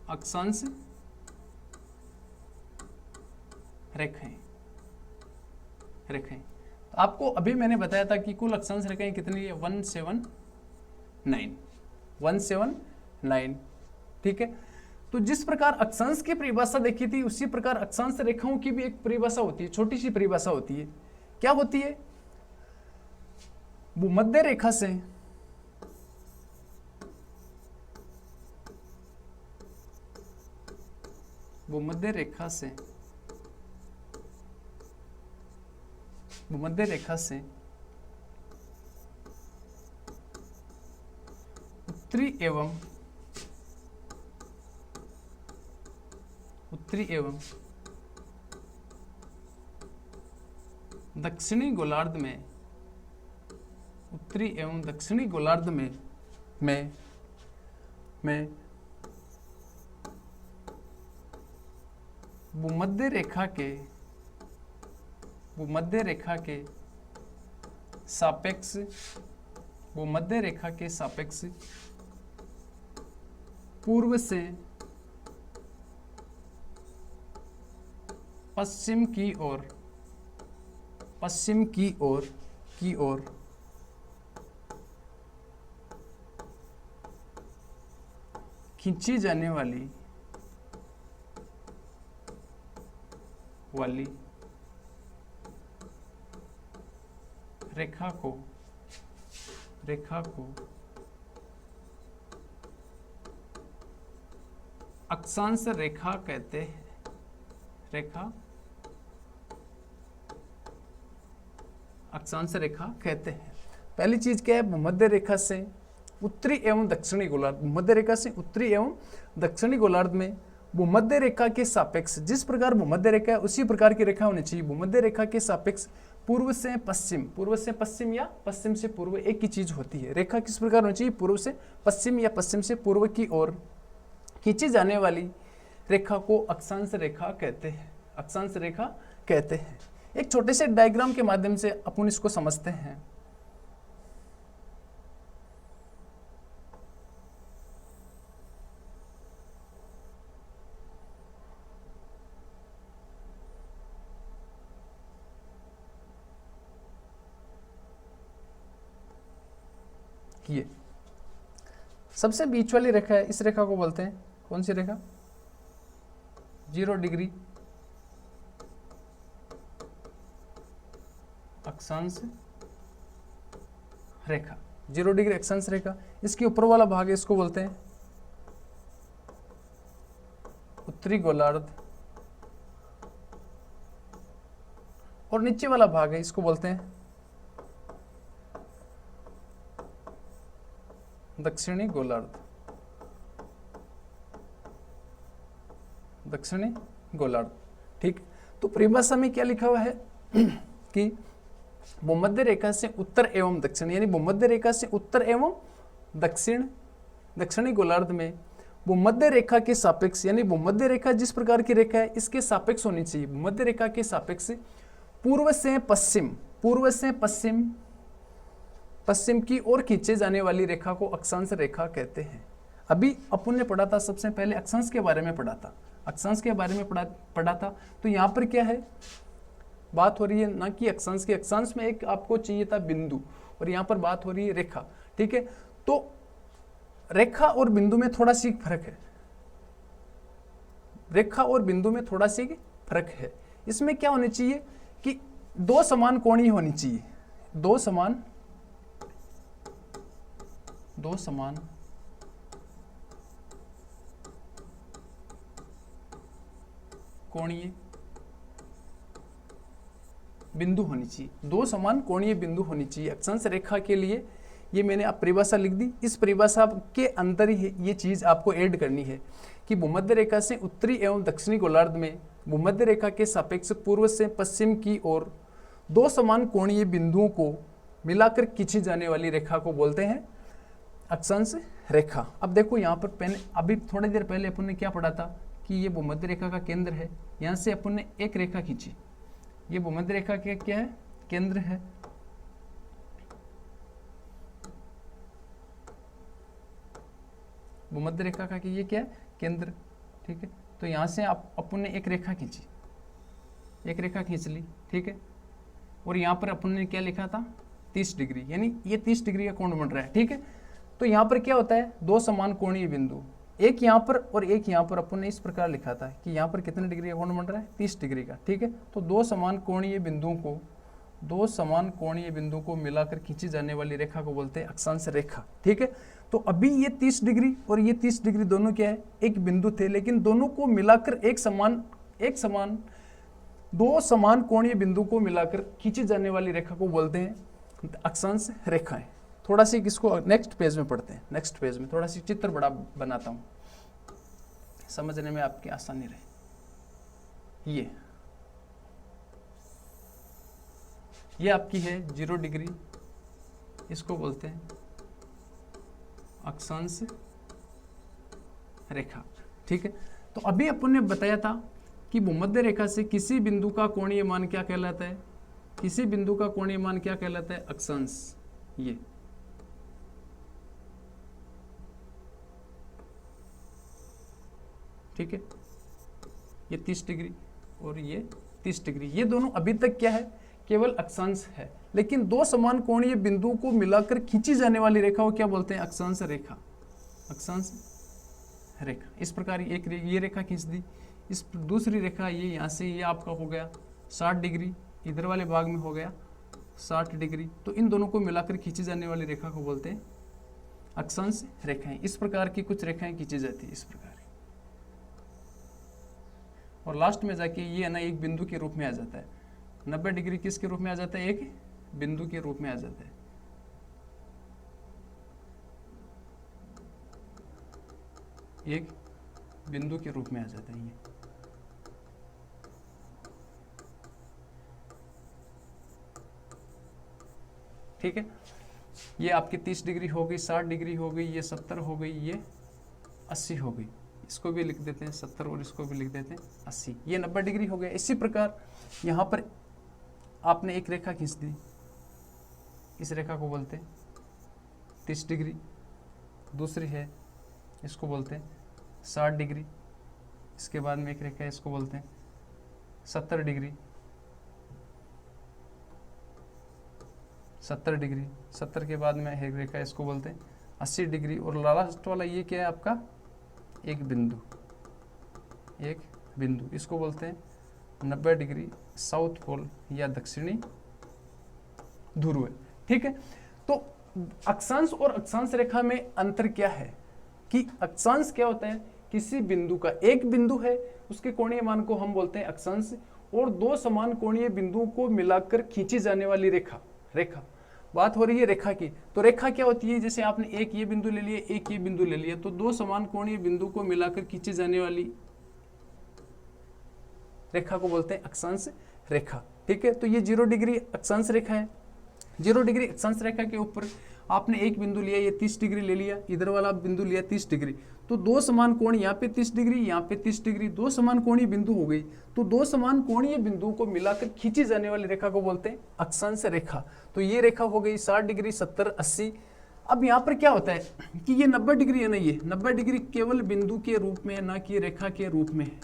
S1: अक्षांश रेखाएं, रेखाएं। तो आपको अभी मैंने बताया था कि कुल अक्षांश रेखाएं कितनी है? 179, ठीक है। तो जिस प्रकार अक्षांश की परिभाषा देखी थी, उसी प्रकार अक्षांश रेखाओं की भी एक परिभाषा होती है, छोटी सी परिभाषा होती है। क्या होती है? भूमध्य रेखा से भूमध्य रेखा से भूमध्य रेखा से उत्तरी एवं दक्षिणी गोलार्ध में, उत्तरी एवं दक्षिणी गोलार्ध में भूमध्य रेखा के सापेक्ष पूर्व से पश्चिम की ओर खींची जाने वाली रेखा को अक्षांश रेखा कहते हैं। अक्षांश रेखा कहते हैं। पहली चीज क्या है? भूमध्य रेखा से उत्तरी एवं दक्षिणी गोलार्ध, भूमध्य रेखा से उत्तरी एवं दक्षिणी गोलार्ध में भूमध्य रेखा के सापेक्ष, जिस प्रकार भूमध्य रेखा है उसी प्रकार की रेखा होनी चाहिए। भूमध्य रेखा के सापेक्ष पूर्व से पश्चिम या पश्चिम से पूर्व, एक ही चीज होती है। रेखा किस प्रकार होनी चाहिए? पूर्व से पश्चिम या पश्चिम से पूर्व की ओर खींची जाने वाली रेखा को अक्षांश रेखा कहते हैं। अक्षांश रेखा कहते हैं। एक छोटे से डायग्राम के माध्यम से अपन इसको समझते हैं। ये सबसे बीच वाली रेखा है, इस रेखा को बोलते हैं कौन सी रेखा? 0 डिग्री अक्षांश रेखा, 0 डिग्री अक्षांश रेखा। इसके ऊपर वाला भाग है, इसको बोलते हैं उत्तरी गोलार्ध, और नीचे वाला भाग है, इसको बोलते हैं दक्षिणी गोलार्ध। दक्षिणी गोलार्ध, ठीक। तो परिभाषा में क्या लिखा हुआ है कि भूमध्य रेखा से उत्तर एवं दक्षिण, यानी भूमध्य रेखा से उत्तर एवं दक्षिणी गोलार्ध में भूमध्य रेखा के सापेक्ष, यानी भूमध्य रेखा जिस प्रकार की रेखा है इसके सापेक्ष होनी चाहिए। भूमध्य रेखा के सापेक्ष पूर्व से पश्चिम की ओर खींचे जाने वाली रेखा को अक्षांश रेखा कहते हैं। अभी अपन ने पढ़ा था, सबसे पहले अक्षांश के बारे में पढ़ा था, तो यहाँ पर क्या है? बात हो रही है ना कि अक्षांश की, अक्षांश में एक आपको चाहिए था बिंदु, और यहाँ पर बात हो रही है रेखा, ठीक है। तो रेखा और बिंदु में थोड़ा सी फर्क है, रेखा और बिंदु में थोड़ा सी फर्क है। इसमें क्या होनी चाहिए कि दो समान कोणीय होनी चाहिए, दो समान कोणीय बिंदु होनी चाहिए, दो समान कोणीय बिंदु होनी चाहिए अक्षांश रेखा के लिए। ये मैंने आप परिभाषा लिख दी, इस परिभाषा के अंदर ही ये चीज आपको ऐड करनी है कि भूमध्य रेखा से उत्तरी एवं दक्षिणी गोलार्ध में भूमध्य रेखा के सापेक्ष पूर्व से पश्चिम की ओर दो समान कोणीय बिंदुओं को मिलाकर खींची जाने वाली रेखा को बोलते हैं अक्षांश रेखा। अब देखो यहाँ पर पहले, अभी थोड़ी देर पहले अपन ने क्या पढ़ा था कि ये भूमध्य रेखा का केंद्र है, यहाँ से अपन ने एक रेखा खींची, ये भूमध्य रेखा के क्या है, केंद्र है। भूमध्य रेखा का ये क्या है, केंद्र, ठीक है। तो यहाँ से अपन ने एक रेखा खींची, एक रेखा खींच ली, ठीक है। और यहाँ पर अपन ने क्या लिखा था, 30 डिग्री, यानी ये 30 डिग्री का कोण बन रहा है, ठीक है। तो यहाँ पर क्या होता है, दो समान कोणीय बिंदु, एक यहाँ पर और एक यहाँ पर, अपन ने इस प्रकार लिखा था कि यहाँ पर कितने डिग्री का कोण बन रहा है, 30 डिग्री का, ठीक है। तो दो समान कोणीय बिंदुओं को मिलाकर खींची जाने वाली रेखा को बोलते हैं अक्षांश रेखा, ठीक है। तो अभी ये 30 डिग्री और ये 30 डिग्री दोनों क्या है, एक बिंदु थे, लेकिन दोनों को मिलाकर एक समान दो समान कोणीय बिंदु को मिलाकर खींची जाने वाली रेखा को बोलते हैं अक्षांश रेखाएं। थोड़ा सी इसको नेक्स्ट पेज में पढ़ते हैं, नेक्स्ट पेज में थोड़ा सी चित्र बड़ा बनाता हूं, समझने में आपकी आसानी रहे। ये आपकी है 0 डिग्री, इसको बोलते हैं अक्षांश रेखा, ठीक है। तो अभी अपन ने बताया था कि भूमध्य रेखा से किसी बिंदु का कोणीय मान क्या कहलाता है, किसी बिंदु का कोणीय मान क्या कहलाता है, अक्षांश। ये ठीक है, ये 30 डिग्री और ये 30 डिग्री, ये दोनों अभी तक क्या है, केवल अक्षांश है। लेकिन दो समान कोणीय बिंदुओं को मिलाकर खींची जाने वाली रेखा को क्या बोलते हैं, अक्षांश रेखा, अक्षांश रेखा। इस प्रकार एक ये रेखा खींच दी, इस दूसरी रेखा ये यहाँ से ये आपका हो गया 60 डिग्री, इधर वाले भाग में हो गया 60 डिग्री। तो इन दोनों को मिलाकर खींची जाने वाली रेखा को बोलते हैं अक्षांश रेखाएं। इस प्रकार की कुछ रेखाएं खींची जाती है इस प्रकार, और लास्ट में जाके ये ना एक बिंदु के रूप में आ जाता है। 90 डिग्री किसके रूप में आ जाता है, एक बिंदु के रूप में आ जाता है। एक बिंदु के रूप में आ जाता है ये। ठीक है, ये आपकी 30 डिग्री हो गई, 60 डिग्री हो गई, ये 70 हो गई, ये 80 हो गई। इसको भी लिख देते हैं 70 और इसको भी लिख देते हैं 80, ये 90 डिग्री हो गया। इसी प्रकार यहाँ पर आपने एक रेखा खींच दी, इस रेखा को बोलते हैं 30 डिग्री, दूसरी है इसको बोलते हैं 60 डिग्री, इसके बाद में एक रेखा है इसको बोलते हैं 70 डिग्री, 70 डिग्री, 70 के बाद में एक रेखा इसको बोलते हैं 80 डिग्री, और लास्ट वाला ये क्या है आपका, एक बिंदु, एक बिंदु, इसको बोलते हैं 90 डिग्री साउथ पोल या दक्षिणी ध्रुव। ठीक है, तो अक्षांश और अक्षांश रेखा में अंतर क्या है कि अक्षांश क्या होता है, किसी बिंदु का, एक बिंदु है उसके कोणीय मान को हम बोलते हैं अक्षांश, और दो समान कोणीय बिंदुओं को मिलाकर खींची जाने वाली रेखा, रेखा। बात हो रही है रेखा की, तो रेखा क्या होती है, जैसे आपने एक ये बिंदु ले लिया, एक ये बिंदु ले लिया, तो दो समान कोणीय बिंदु को मिलाकर खींची जाने वाली रेखा को बोलते हैं अक्षांश रेखा। ठीक है, तो ये 0 डिग्री अक्षांश रेखा है। 0 डिग्री अक्षांश रेखा के ऊपर आपने एक बिंदु लिया, ये 30 डिग्री ले लिया, इधर वाला बिंदु लिया 30 डिग्री, तो दो समान कोण, यहाँ पे 30 डिग्री, यहाँ पे 30 डिग्री, दो समान कोणीय बिंदु हो गई। तो दो समान कोणीय बिंदुओं को मिलाकर खींची जाने वाली रेखा को बोलते हैं अक्षांश रेखा। तो ये रेखा हो गई 60 डिग्री, 70, 80। अब यहाँ पर क्या होता है कि ये 90 डिग्री है ना, ये 90 डिग्री केवल बिंदु के रूप में है, ना कि रेखा के रूप में है।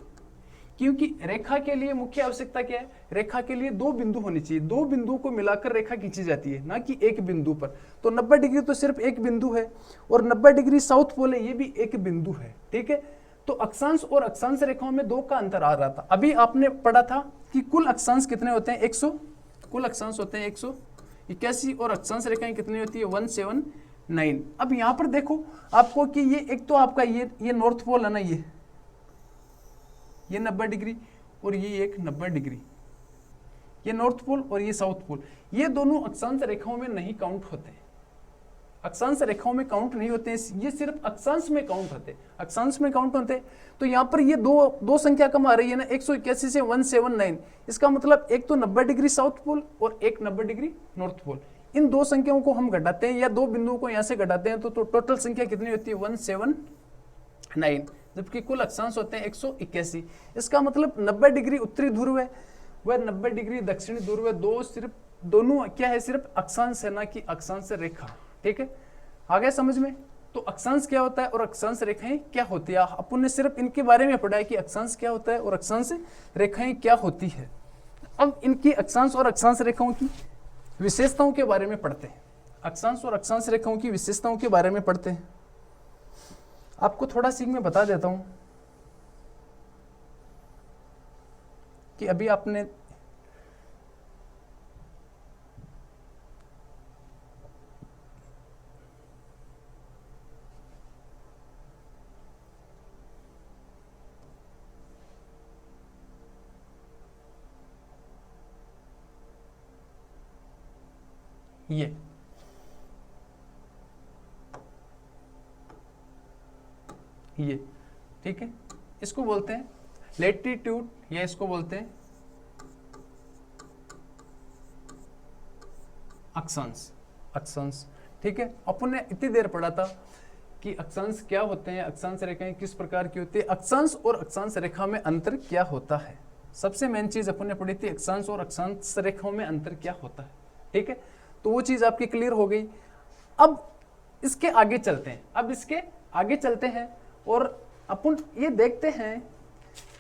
S1: क्योंकि रेखा के लिए मुख्य आवश्यकता क्या है, रेखा के लिए दो बिंदु होनी चाहिए, दो बिंदुओं को मिलाकर रेखा खींची जाती है, ना कि एक बिंदु पर। तो 90 डिग्री तो सिर्फ एक बिंदु है, और 90 डिग्री साउथ पोल है, ये भी एक बिंदु है, ठीक है। तो अक्षांश और अक्षांश रेखाओं में 2 का अंतर आ रहा था। अभी आपने पढ़ा था कि कुल अक्षांश कितने होते हैं, 100, कुल अक्षांश होते हैं 181, और अक्षांश रेखाएं कितनी होती है, 179। अब यहाँ पर देखो आपको कि ये एक तो आपका ये नॉर्थ पोल है ना, ये 90 डिग्री, और ये एक 90 डिग्री, ये नॉर्थ पोल और ये साउथ पोल, ये दोनों अक्षांश रेखाओं में नहीं काउंट होते हैं, अक्षांश रेखाओं में काउंट नहीं होते हैं, ये सिर्फ अक्षांश में काउंट होते हैं, अक्षांश में काउंट होते हैं। तो यहाँ पर ये दो संख्या कम आ रही है ना, 181 से 179, इसका मतलब एक तो 90 डिग्री साउथ पोल और एक 90 डिग्री नॉर्थ पोल, इन दो संख्याओं को हम घटाते हैं या दो बिंदुओं को यहाँ से घटाते हैं, तो टोटल संख्या कितनी होती है, 179, जबकि कुल अक्षांश होते हैं 181। इसका मतलब 90 डिग्री उत्तरी ध्रुव है, वह 90 डिग्री दक्षिणी ध्रुव है, दोनों क्या है, सिर्फ अक्षांश है, ना कि अक्षांश रेखा, ठीक है। आ गया समझ में। तो अक्षांश क्या होता है और अक्षांश रेखाएं क्या होती है, अपन ने सिर्फ इनके बारे में पढ़ा है कि अक्षांश क्या होता है और अक्षांश रेखाएं क्या होती है। अब इनकी अक्षांश और अक्षांश रेखाओं की विशेषताओं के बारे में पढ़ते हैं, अक्षांश और अक्षांश रेखाओं की विशेषताओं के बारे में पढ़ते हैं। आपको थोड़ा सी मैं बता देता हूं कि अभी आपने ये ठीक है, इसको बोलते हैं लैटिट्यूड, या इसको बोलते हैं अक्षांश, अक्षांश, ठीक है। अपन ने इतनी देर पढ़ा था कि अक्षांश क्या होते हैं, अक्षांश रेखाएं किस प्रकार की होती है, अक्षांश और अक्षांश रेखा में अंतर क्या होता है। सबसे मेन चीज अपन ने पढ़ी थी अक्षांश और अक्षांश रेखाओं में अंतर क्या होता है, ठीक है। तो वो चीज आपकी क्लियर हो गई। अब इसके आगे चलते हैं, अब इसके आगे चलते हैं और अपन ये देखते हैं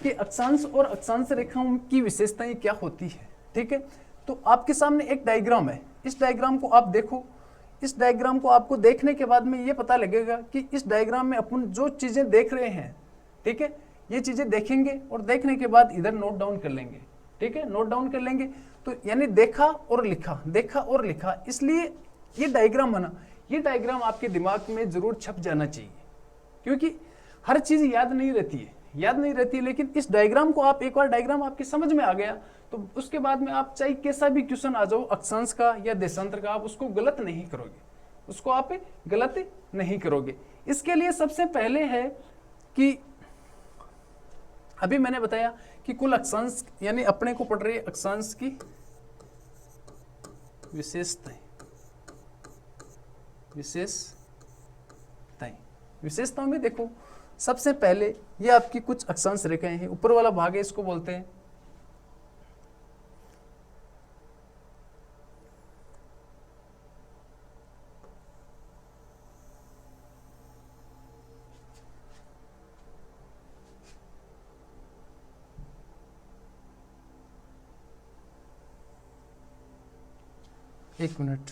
S1: कि अक्षांश और अक्षांश रेखाओं की विशेषताएं क्या होती है, ठीक है। तो आपके सामने एक डायग्राम है, इस डायग्राम को आप देखो, इस डायग्राम को आपको देखने के बाद में ये पता लगेगा कि इस डायग्राम में अपन जो चीजें देख रहे हैं, ठीक है, ये चीजें देखेंगे और देखने के बाद इधर नोट डाउन कर लेंगे, ठीक है, नोट डाउन कर लेंगे। तो यानी देखा और लिखा, देखा और लिखा, इसलिए ये डायग्राम है ना, ये डायग्राम आपके दिमाग में जरूर छप जाना चाहिए, क्योंकि हर चीज याद नहीं रहती है, याद नहीं रहती है, लेकिन इस डायग्राम को आप एक बार डायग्राम आपके समझ में आ गया तो उसके बाद में आप चाहे कैसा भी क्वेश्चन आ जाओ अक्षांश का या देशांतर का, आप उसको गलत नहीं करोगे, उसको आप गलत नहीं करोगे। इसके लिए सबसे पहले है कि अभी मैंने बताया कि कुल अक्षांश यानी अपने को पढ़ रही है अक्षांश की विशेषताएं, विशेषताओं में देखो सबसे पहले ये आपकी कुछ अक्षांश रेखाएं हैं, ऊपर वाला भाग है इसको बोलते हैं एक मिनट,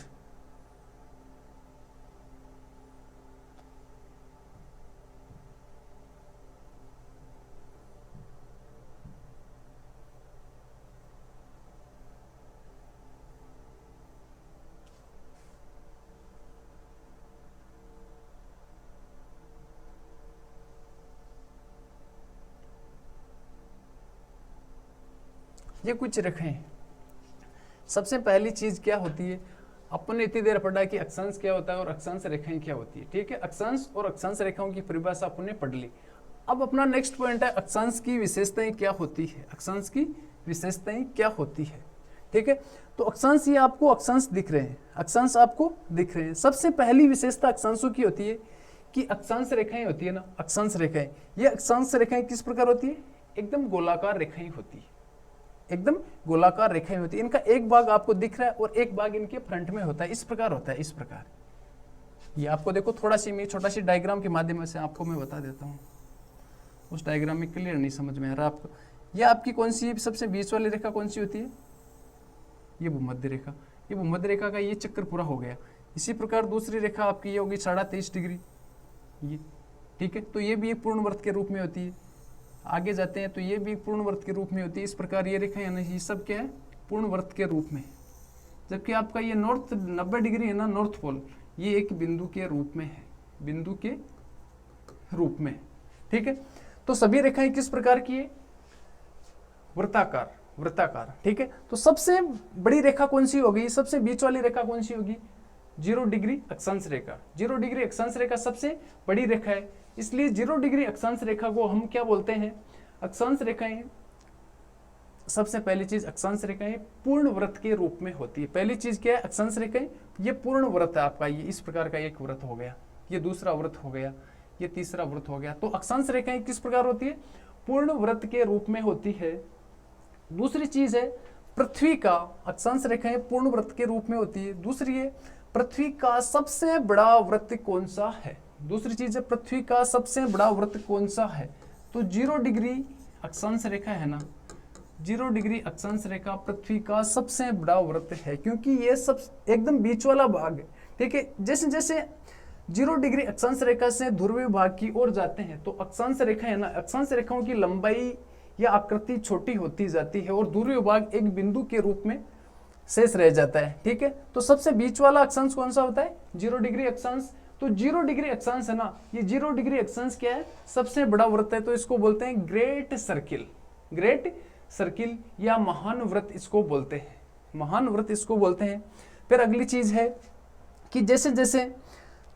S1: ये कुछ रेखाएं। सबसे पहली चीज क्या होती है, अपन ने इतनी देर पढ़ा कि अक्षांश क्या होता है और अक्षांश रेखाएं क्या होती है, ठीक है। अक्षांश और अक्षांश रेखाओं की परिभाषा अपन ने पढ़ ली। अब अपना नेक्स्ट पॉइंट है अक्षांश की विशेषताएं क्या होती है, अक्षांश की विशेषताएं क्या होती है, ठीक है। तो अक्षांश, ये आपको अक्षांश दिख रहे हैं, अक्षांश आपको दिख रहे हैं। सबसे पहली विशेषता अक्षांशों की होती है कि अक्षांश रेखाएं होती है ना, अक्षांश रेखाएं, ये अक्षांश रेखाएं किस प्रकार होती है, एकदम गोलाकार रेखाएं होती है, एकदम गोलाकार रेखाएं होती है। इनका एक भाग आपको दिख रहा है और एक भाग इनके फ्रंट में होता है, इस प्रकार होता है, इस प्रकार। ये आपको देखो थोड़ा सी मैं छोटा सी डायग्राम के माध्यम से आपको मैं बता देता हूँ, उस डायग्राम में क्लियर नहीं समझ में आ रहा आपको। ये आपकी कौन सी सबसे बीच वाली रेखा कौन सी होती है? ये भूमध्य रेखा। ये भूमध्य रेखा का ये चक्कर पूरा हो गया। इसी प्रकार दूसरी रेखा आपकी ये होगी 23.5 डिग्री, ये ठीक है। तो ये भी एक पूर्ण वृत्त के रूप में होती है। आगे जाते हैं तो ये भी पूर्ण वृत्त के रूप में होती है। इस प्रकार ये रेखा है ना, ये सब क्या है? पूर्ण वृत्त के रूप में। जबकि आपका ये नॉर्थ 90 डिग्री है ना, नॉर्थ पोल, ये एक बिंदु के रूप में है, बिंदु के रूप में, ठीक है। तो सभी रेखाएं किस प्रकार की है? वृत्ताकार, वृत्ताकार, ठीक है। तो सबसे बड़ी रेखा कौन सी होगी? सबसे बीच वाली रेखा कौन सी होगी? 0 डिग्री अक्षांश रेखा। 0 डिग्री अक्षांश रेखा सबसे बड़ी रेखा है, इसलिए 0 डिग्री अक्षांश रेखा को हम क्या बोलते हैं? अक्षांश रेखाएं, सबसे पहली चीज अक्षांश रेखाएं पूर्ण वृत्त के रूप में होती है। पहली चीज क्या है? अक्षांश रेखाएं, ये पूर्ण वृत्त है आपका। ये इस प्रकार का एक वृत्त हो गया, ये दूसरा वृत्त हो गया, ये तीसरा वृत्त हो गया। तो अक्षांश रेखाएं किस प्रकार होती है? पूर्ण वृत्त के रूप में होती है। दूसरी चीज है पृथ्वी का, अक्षांश रेखाएं पूर्ण वृत्त के रूप में होती है। दूसरी है पृथ्वी का सबसे बड़ा वृत्त कौन सा है? दूसरी चीज है पृथ्वी का सबसे बड़ा वृत्त कौन सा है? तो 0 डिग्री अक्षांश रेखा है ना, 0 डिग्री अक्षांश रेखा पृथ्वी का सबसे बड़ा वृत्त है, क्योंकि ये सब एकदम बीच वाला भाग है, ठीक है। जैसे जैसे 0 डिग्री अक्षांश रेखा से ध्रुवीय भाग की ओर जाते हैं तो अक्षांश रेखा है ना, अक्षांश रेखाओं की लंबाई या आकृति छोटी होती जाती है और ध्रुवीय भाग एक बिंदु के रूप में शेष रह जाता है, ठीक है। तो सबसे बीच वाला अक्षांश कौन सा होता है? 0 डिग्री अक्षांश। तो 0 डिग्री अक्षांश है ना, ये 0 डिग्री अक्षांश क्या है? सबसे बड़ा वृत्त है। तो इसको बोलते हैं ग्रेट सर्किल, ग्रेट सर्किल या महान वृत्त इसको बोलते हैं, महान वृत्त इसको बोलते हैं। फिर अगली चीज है कि जैसे जैसे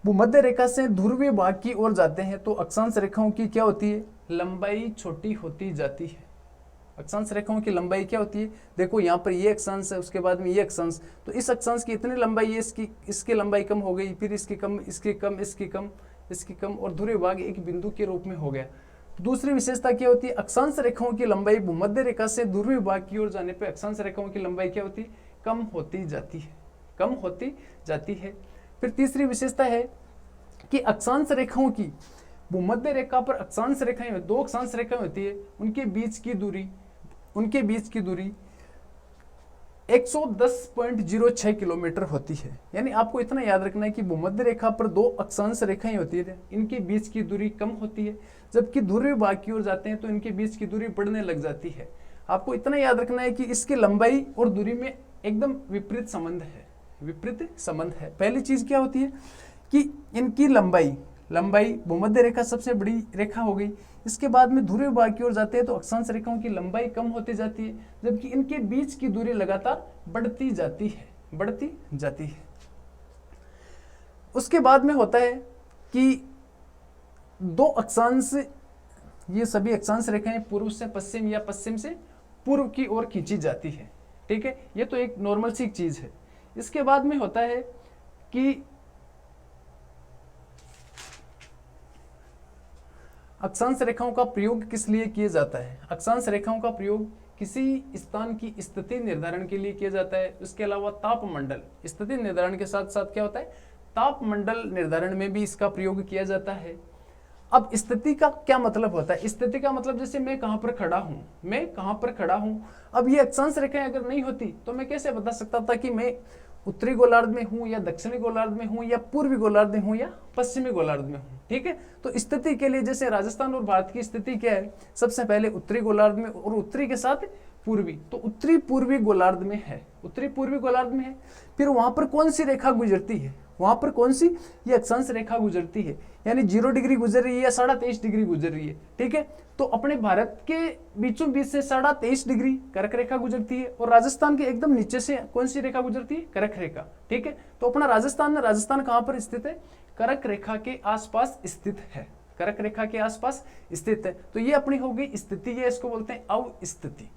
S1: भूमध्य रेखा से ध्रुवीय भाग की ओर जाते हैं तो अक्षांश रेखाओं की क्या होती है? लंबाई छोटी होती जाती है। अक्षांश रेखाओं की लंबाई क्या होती है? देखो यहाँ पर ये अक्षांश है, उसके बाद में ये अक्षांश, तो इस अक्षांश की इतनी लंबाई है, इसकी लंबाई कम हो गई, फिर इसकी कम, इसकी कम, इसकी कम, इसकी कम, और ध्रुवीय भाग एक बिंदु के रूप में हो गया। दूसरी विशेषता क्या होती है? अक्षांश रेखाओं की लंबाई भूमध्य रेखा से ध्रुवीय भाग की ओर जाने पर अक्षांश रेखाओं की लंबाई क्या होती है? कम होती जाती है, कम होती जाती है। फिर तीसरी विशेषता है कि अक्षांश रेखाओं की भूमध्य रेखा पर अक्षांश रेखाएं, 2 अक्षांश रेखाएं होती है, उनके बीच की दूरी 110.06 किलोमीटर होती है। यानी आपको इतना याद रखना है कि भूमध्य रेखा पर 2 अक्षांश रेखाएं होती है, इनके बीच की दूरी कम होती है, जबकि ध्रुवीय भाग की ओर जाते हैं तो इनके बीच की दूरी बढ़ने लग जाती है। आपको इतना याद रखना है कि इसकी लंबाई और दूरी में एकदम विपरीत संबंध है, विपरीत संबंध है। पहली चीज क्या होती है कि इनकी लंबाई भूमध्य रेखा सबसे बड़ी रेखा हो गई, इसके बाद में ध्रुवीय भाग की ओर जाते हैं तो अक्षांश रेखाओं की लंबाई कम होती जाती है, जबकि इनके बीच की दूरी लगातार बढ़ती जाती है। उसके बाद में होता है कि 2 अक्षांश, ये सभी अक्षांश रेखाएं पूर्व से पश्चिम या पश्चिम से पूर्व की ओर खींची जाती है, ठीक है। ये तो एक नॉर्मल सी चीज है। इसके बाद में होता है कि अक्षांश रेखाओं का प्रयोग किस लिए किया जाता है? अक्षांश रेखाओं का प्रयोग किसी स्थान की स्थिति निर्धारण के लिए किया जाता है। उसके अलावा तापमंडल, स्थिति निर्धारण के साथ साथ क्या होता है? तापमंडल निर्धारण में भी इसका प्रयोग किया जाता है। अब स्थिति का क्या मतलब होता है? स्थिति का मतलब जैसे मैं कहां पर खड़ा हूं, अब ये अक्षांश रेखाएं अगर नहीं होती तो मैं कैसे बता सकता था कि मैं उत्तरी गोलार्ध में हूं या दक्षिणी गोलार्ध में हूं या पूर्वी गोलार्ध में हूं या पश्चिमी गोलार्ध में हूं, ठीक है। तो स्थिति के लिए जैसे राजस्थान और भारत की स्थिति क्या है? सबसे पहले उत्तरी गोलार्ध में, और उत्तरी के साथ पूर्वी, तो उत्तरी पूर्वी गोलार्ध में है, उत्तरी पूर्वी गोलार्ध में है। फिर वहां पर कौन सी रेखा गुजरती है? वहां पर कौन सी? ये अक्षांश रेखा गुजरती है, यानी 0 डिग्री गुजर रही है या 23.5 डिग्री गुजर रही है, ठीक है। तो अपने भारत के बीचों बीच से 23.5 डिग्री कर्क रेखा गुजरती है, और राजस्थान के एकदम नीचे से कौन सी रेखा गुजरती है? कर्क रेखा, ठीक है। तो अपना राजस्थान कहां पर स्थित है? कर्क रेखा के आसपास स्थित है, कर्क रेखा के आसपास स्थित है। तो ये अपनी हो गई स्थिति, ये इसको बोलते हैं अवस्थिति।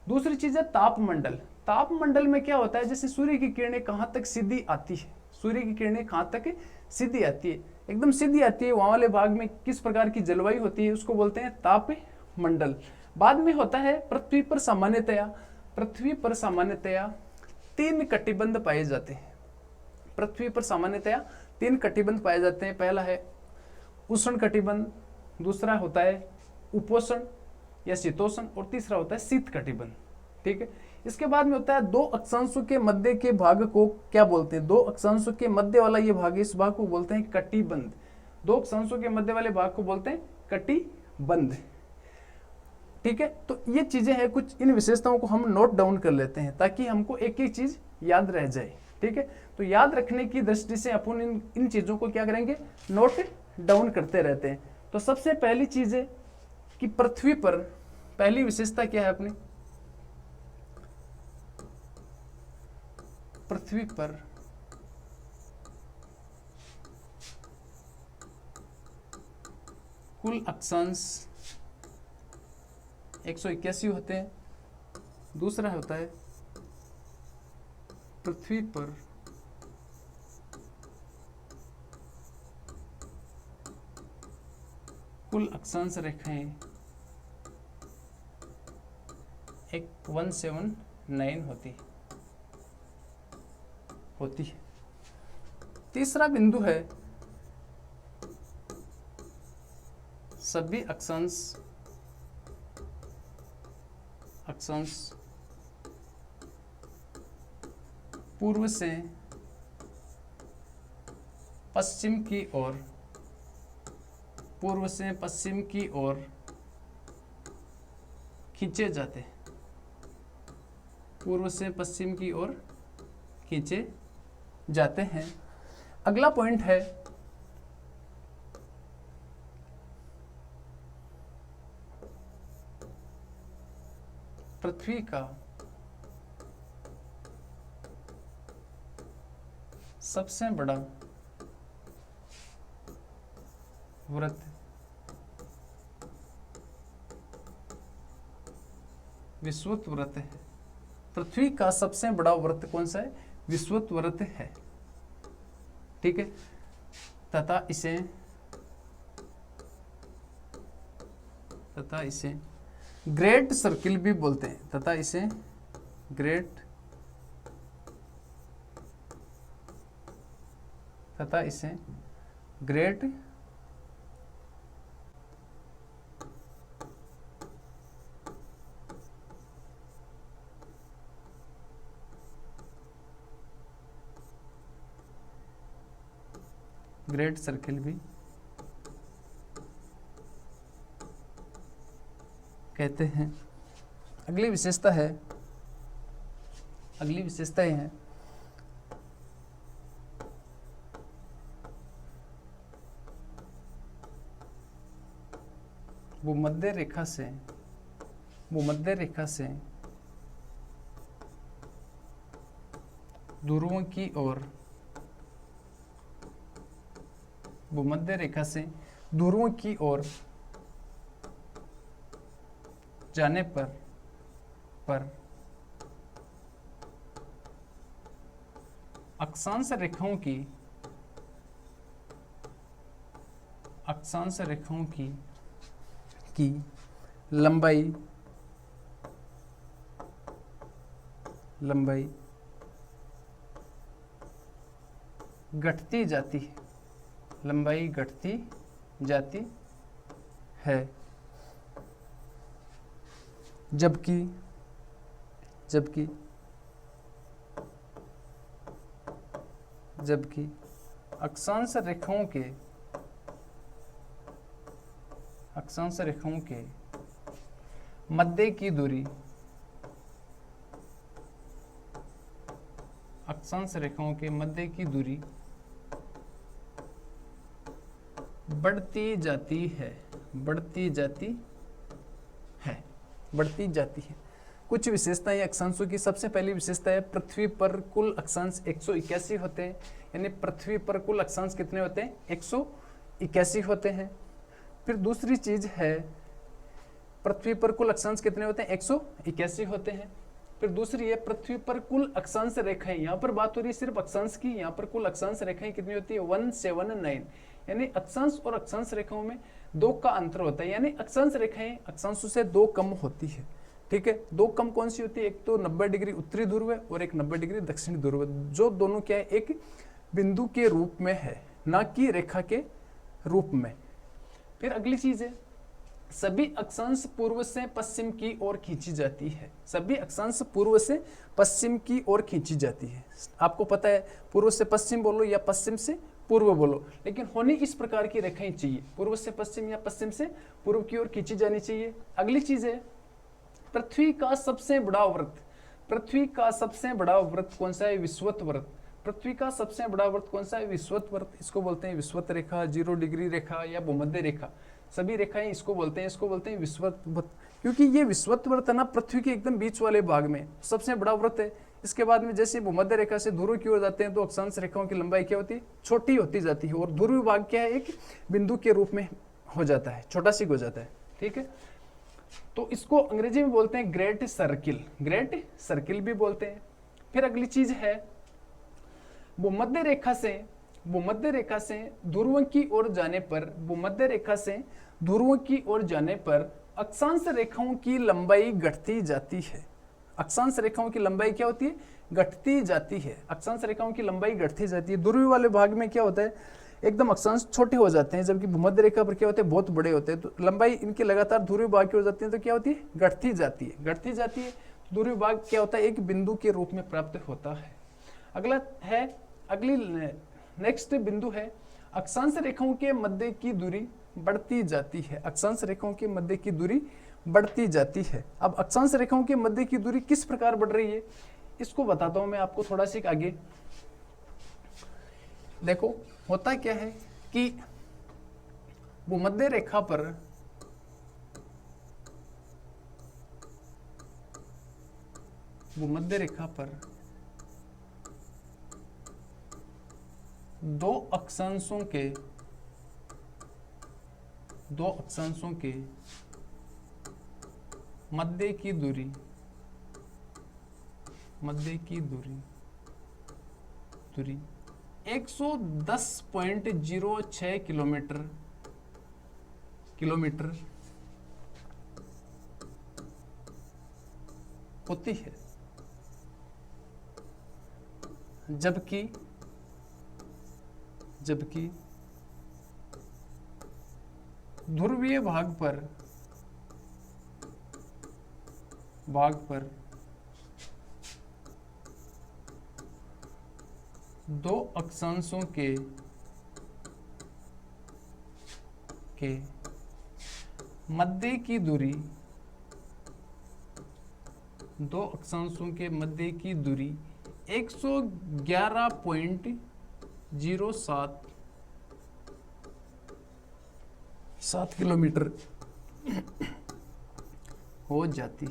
S1: दूसरी चीज है तापमंडल। तापमंडल में क्या होता है? जैसे सूर्य की किरणें कहां तक सीधी आती है, सूर्य की किरणें कहां तक सीधी आती है? एकदम सीधी आती है। वहां वाले भाग में किस प्रकार की जलवायु होती है? उसको बोलते हैं तापमंडल। बाद में होता है पृथ्वी पर सामान्यतया 3 कटिबंध पाए जाते हैं। पृथ्वी पर सामान्यतया 3 कटिबंध पाए जाते हैं। पहला है उष्ण कटिबंध, दूसरा होता है उपोष्ण, या शीतोष्ण, और तीसरा होता है शीत कटिबंध। ठीक है, इसके बाद में होता है दो अक्षांशों के मध्य के भाग को क्या बोलते हैं? दो अक्षांशों के मध्य वाला ये भाग, इस भाग को बोलते हैं कटिबंध। दो अक्षांशों के मध्य वाले भाग को बोलते हैं कटिबंध। ठीक है, तो ये चीजें हैं कुछ, इन विशेषताओं को हम नोट डाउन कर लेते हैं ताकि हमको एक एक चीज याद रह जाए। ठीक है, तो याद रखने की दृष्टि से अपन इन चीजों को क्या करेंगे? नोट डाउन करते रहते हैं। तो सबसे पहली चीज है कि पृथ्वी पर पहली विशेषता क्या है अपनी? पृथ्वी पर कुल अक्षांश 181 होते हैं। दूसरा होता है पृथ्वी पर कुल अक्षांश रेखाएं 179 होती है। तीसरा बिंदु है सभी अक्षांश पूर्व से पश्चिम की ओर खींचे जाते हैं। पूर्व से पश्चिम की ओर खींचे जाते हैं। अगला पॉइंट है पृथ्वी का सबसे बड़ा वृत्त विषुवत वृत्त है। पृथ्वी का सबसे बड़ा वृत्त कौन सा है? विषुवत वृत्त है। ठीक है, तथा इसे ग्रेट सर्किल भी बोलते हैं। तथा इसे ग्रेट ग्रेट सर्किल भी कहते हैं। अगली विशेषता ये है भूमध्य रेखा से ध्रुवों की ओर जाने पर अक्षांश रेखाओं की लंबाई घटती जाती है। जबकि अक्षांश रेखाओं के मध्य की दूरी बढ़ती जाती है। कुछ विशेषताएं अक्षांशों की। सबसे पहली विशेषता है पृथ्वी पर कुल अक्षांश 181 होते हैं। यानी पृथ्वी पर कुल अक्षांश कितने होते हैं? 181 होते हैं। फिर दूसरी चीज है पृथ्वी पर कुल अक्षांश कितने होते हैं? 181 होते हैं। फिर दूसरी है पृथ्वी पर कुल अक्षांश रेखाएं, यहाँ पर बात हो रही है सिर्फ अक्षांश की, यहाँ पर कुल अक्षांश रेखाएं कितनी होती है? 179। यानी अक्षांश और अक्षांश रेखाओं में 2 का अंतर होता है। यानी अक्षांश रेखाएं अक्षांशों से 2 कम होती है। ठीक है, 2 कम कौन सी होती है? एक तो 90 डिग्री उत्तरी ध्रुव है और एक 90 डिग्री दक्षिणी ध्रुव है, जो दोनों क्या है? एक बिंदु के रूप में है, ना कि रेखा के रूप में। फिर अगली चीज है सभी अक्षांश पूर्व से पश्चिम की ओर खींची जाती है। सभी अक्षांश पूर्व से पश्चिम की ओर खींची जाती है। आपको पता है पूर्व से पश्चिम बोलो या पश्चिम से पूर्व बोलो, लेकिन होनी इस प्रकार की रेखाएं चाहिए, पूर्व से पश्चिम या पश्चिम से पूर्व की ओर खींची जानी चाहिए। अगली चीज है पृथ्वी का सबसे बड़ा वृत्त। पृथ्वी का सबसे बड़ा वृत्त कौन सा है? विषुवत वृत्त। पृथ्वी का सबसे बड़ा वृत्त कौन सा है? विषुवत वृत्त। इसको बोलते हैं विषुवत रेखा, 0 डिग्री रेखा या भूमध्य रेखा, सभी रेखाएं इसको बोलते हैं। इसको बोलते हैं विषुवत वृत्त, क्योंकि ये विषुवत वृत्त है ना पृथ्वी के एकदम बीच वाले भाग में सबसे बड़ा वृत्त है। इसके बाद में जैसे भूमध्य रेखा से ध्रुव की ओर जाते हैं तो अक्षांश रेखाओं की लंबाई क्या होती है? छोटी होती जाती है, और ध्रुव भाग क्या है? एक बिंदु के रूप में हो जाता है, छोटा सी हो जाता है। ठीक है, तो इसको अंग्रेजी में बोलते हैं ग्रेट सर्किल, ग्रेट सर्किल भी बोलते हैं। फिर अगली चीज है भूमध्य रेखा से ध्रुव की ओर जाने पर, भूमध्य रेखा से ध्रुव की ओर जाने पर अक्षांश रेखाओं की लंबाई घटती जाती है। अक्षांश रेखाओं की लंबाई क्या होती है? घटती जाती है। अक्षांश रेखाओं की लंबाई घटती जाती है। ध्रुवीय वाले भाग में क्या होता है? एकदम अक्षांश छोटे हो जाते हैं, जबकि भूमध्य रेखा पर क्या होते हैं? बहुत बड़े होते हैं। तो लंबाई इनकी लगातार ध्रुवीय भाग की ओर जाती है तो क्या होती है? घटती जाती है, घटती जाती है। ध्रुवीय भाग क्या होता है? एक बिंदु के रूप में प्राप्त होता है। अगली नेक्स्ट बिंदु है अक्षांश रेखाओं के मध्य की दूरी बढ़ती जाती है। अक्षांश रेखाओं के मध्य की दूरी बढ़ती जाती है। अब अक्षांश रेखाओं के मध्य की दूरी किस प्रकार बढ़ रही है इसको बताता हूं मैं आपको थोड़ा सा आगे। देखो होता क्या है कि भूमध्य रेखा पर दो अक्षांशों के मध्य की दूरी 110.06 किलोमीटर होती है, जबकि ध्रुवीय भाग पर दो अक्षांशों के मध्य की दूरी 111.07 किलोमीटर हो जाती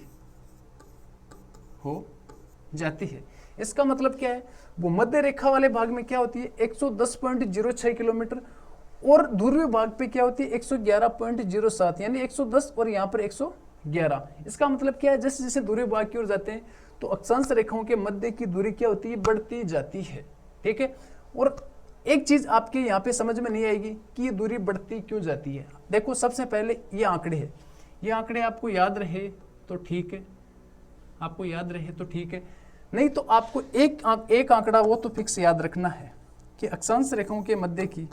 S1: है। इसका मतलब क्या है? भूमध्य रेखा वाले भाग में क्या होती है? 110.06 किलोमीटर, और ध्रुवीय भाग पे क्या होती है? 111.07, यानी 110 और यहाँ पर 111। इसका मतलब क्या है? जैसे जैसे ध्रुवीय भाग की ओर जाते हैं तो अक्षांश रेखाओं के मध्य की दूरी क्या होती है? बढ़ती जाती है। ठीक है, और एक चीज आपके यहाँ पे समझ में नहीं आएगी कि ये दूरी बढ़ती क्यों जाती है। देखो सबसे पहले ये आंकड़े है, ये आंकड़े आपको याद रहे तो ठीक है, नहीं तो आपको एक आंकड़ा वो तो फिक्स याद रखना है कि अक्षांश रेखाओं के मध्य की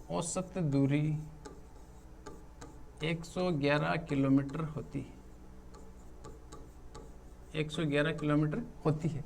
S1: औसत दूरी 111 किलोमीटर होती है, 111 किलोमीटर होती है।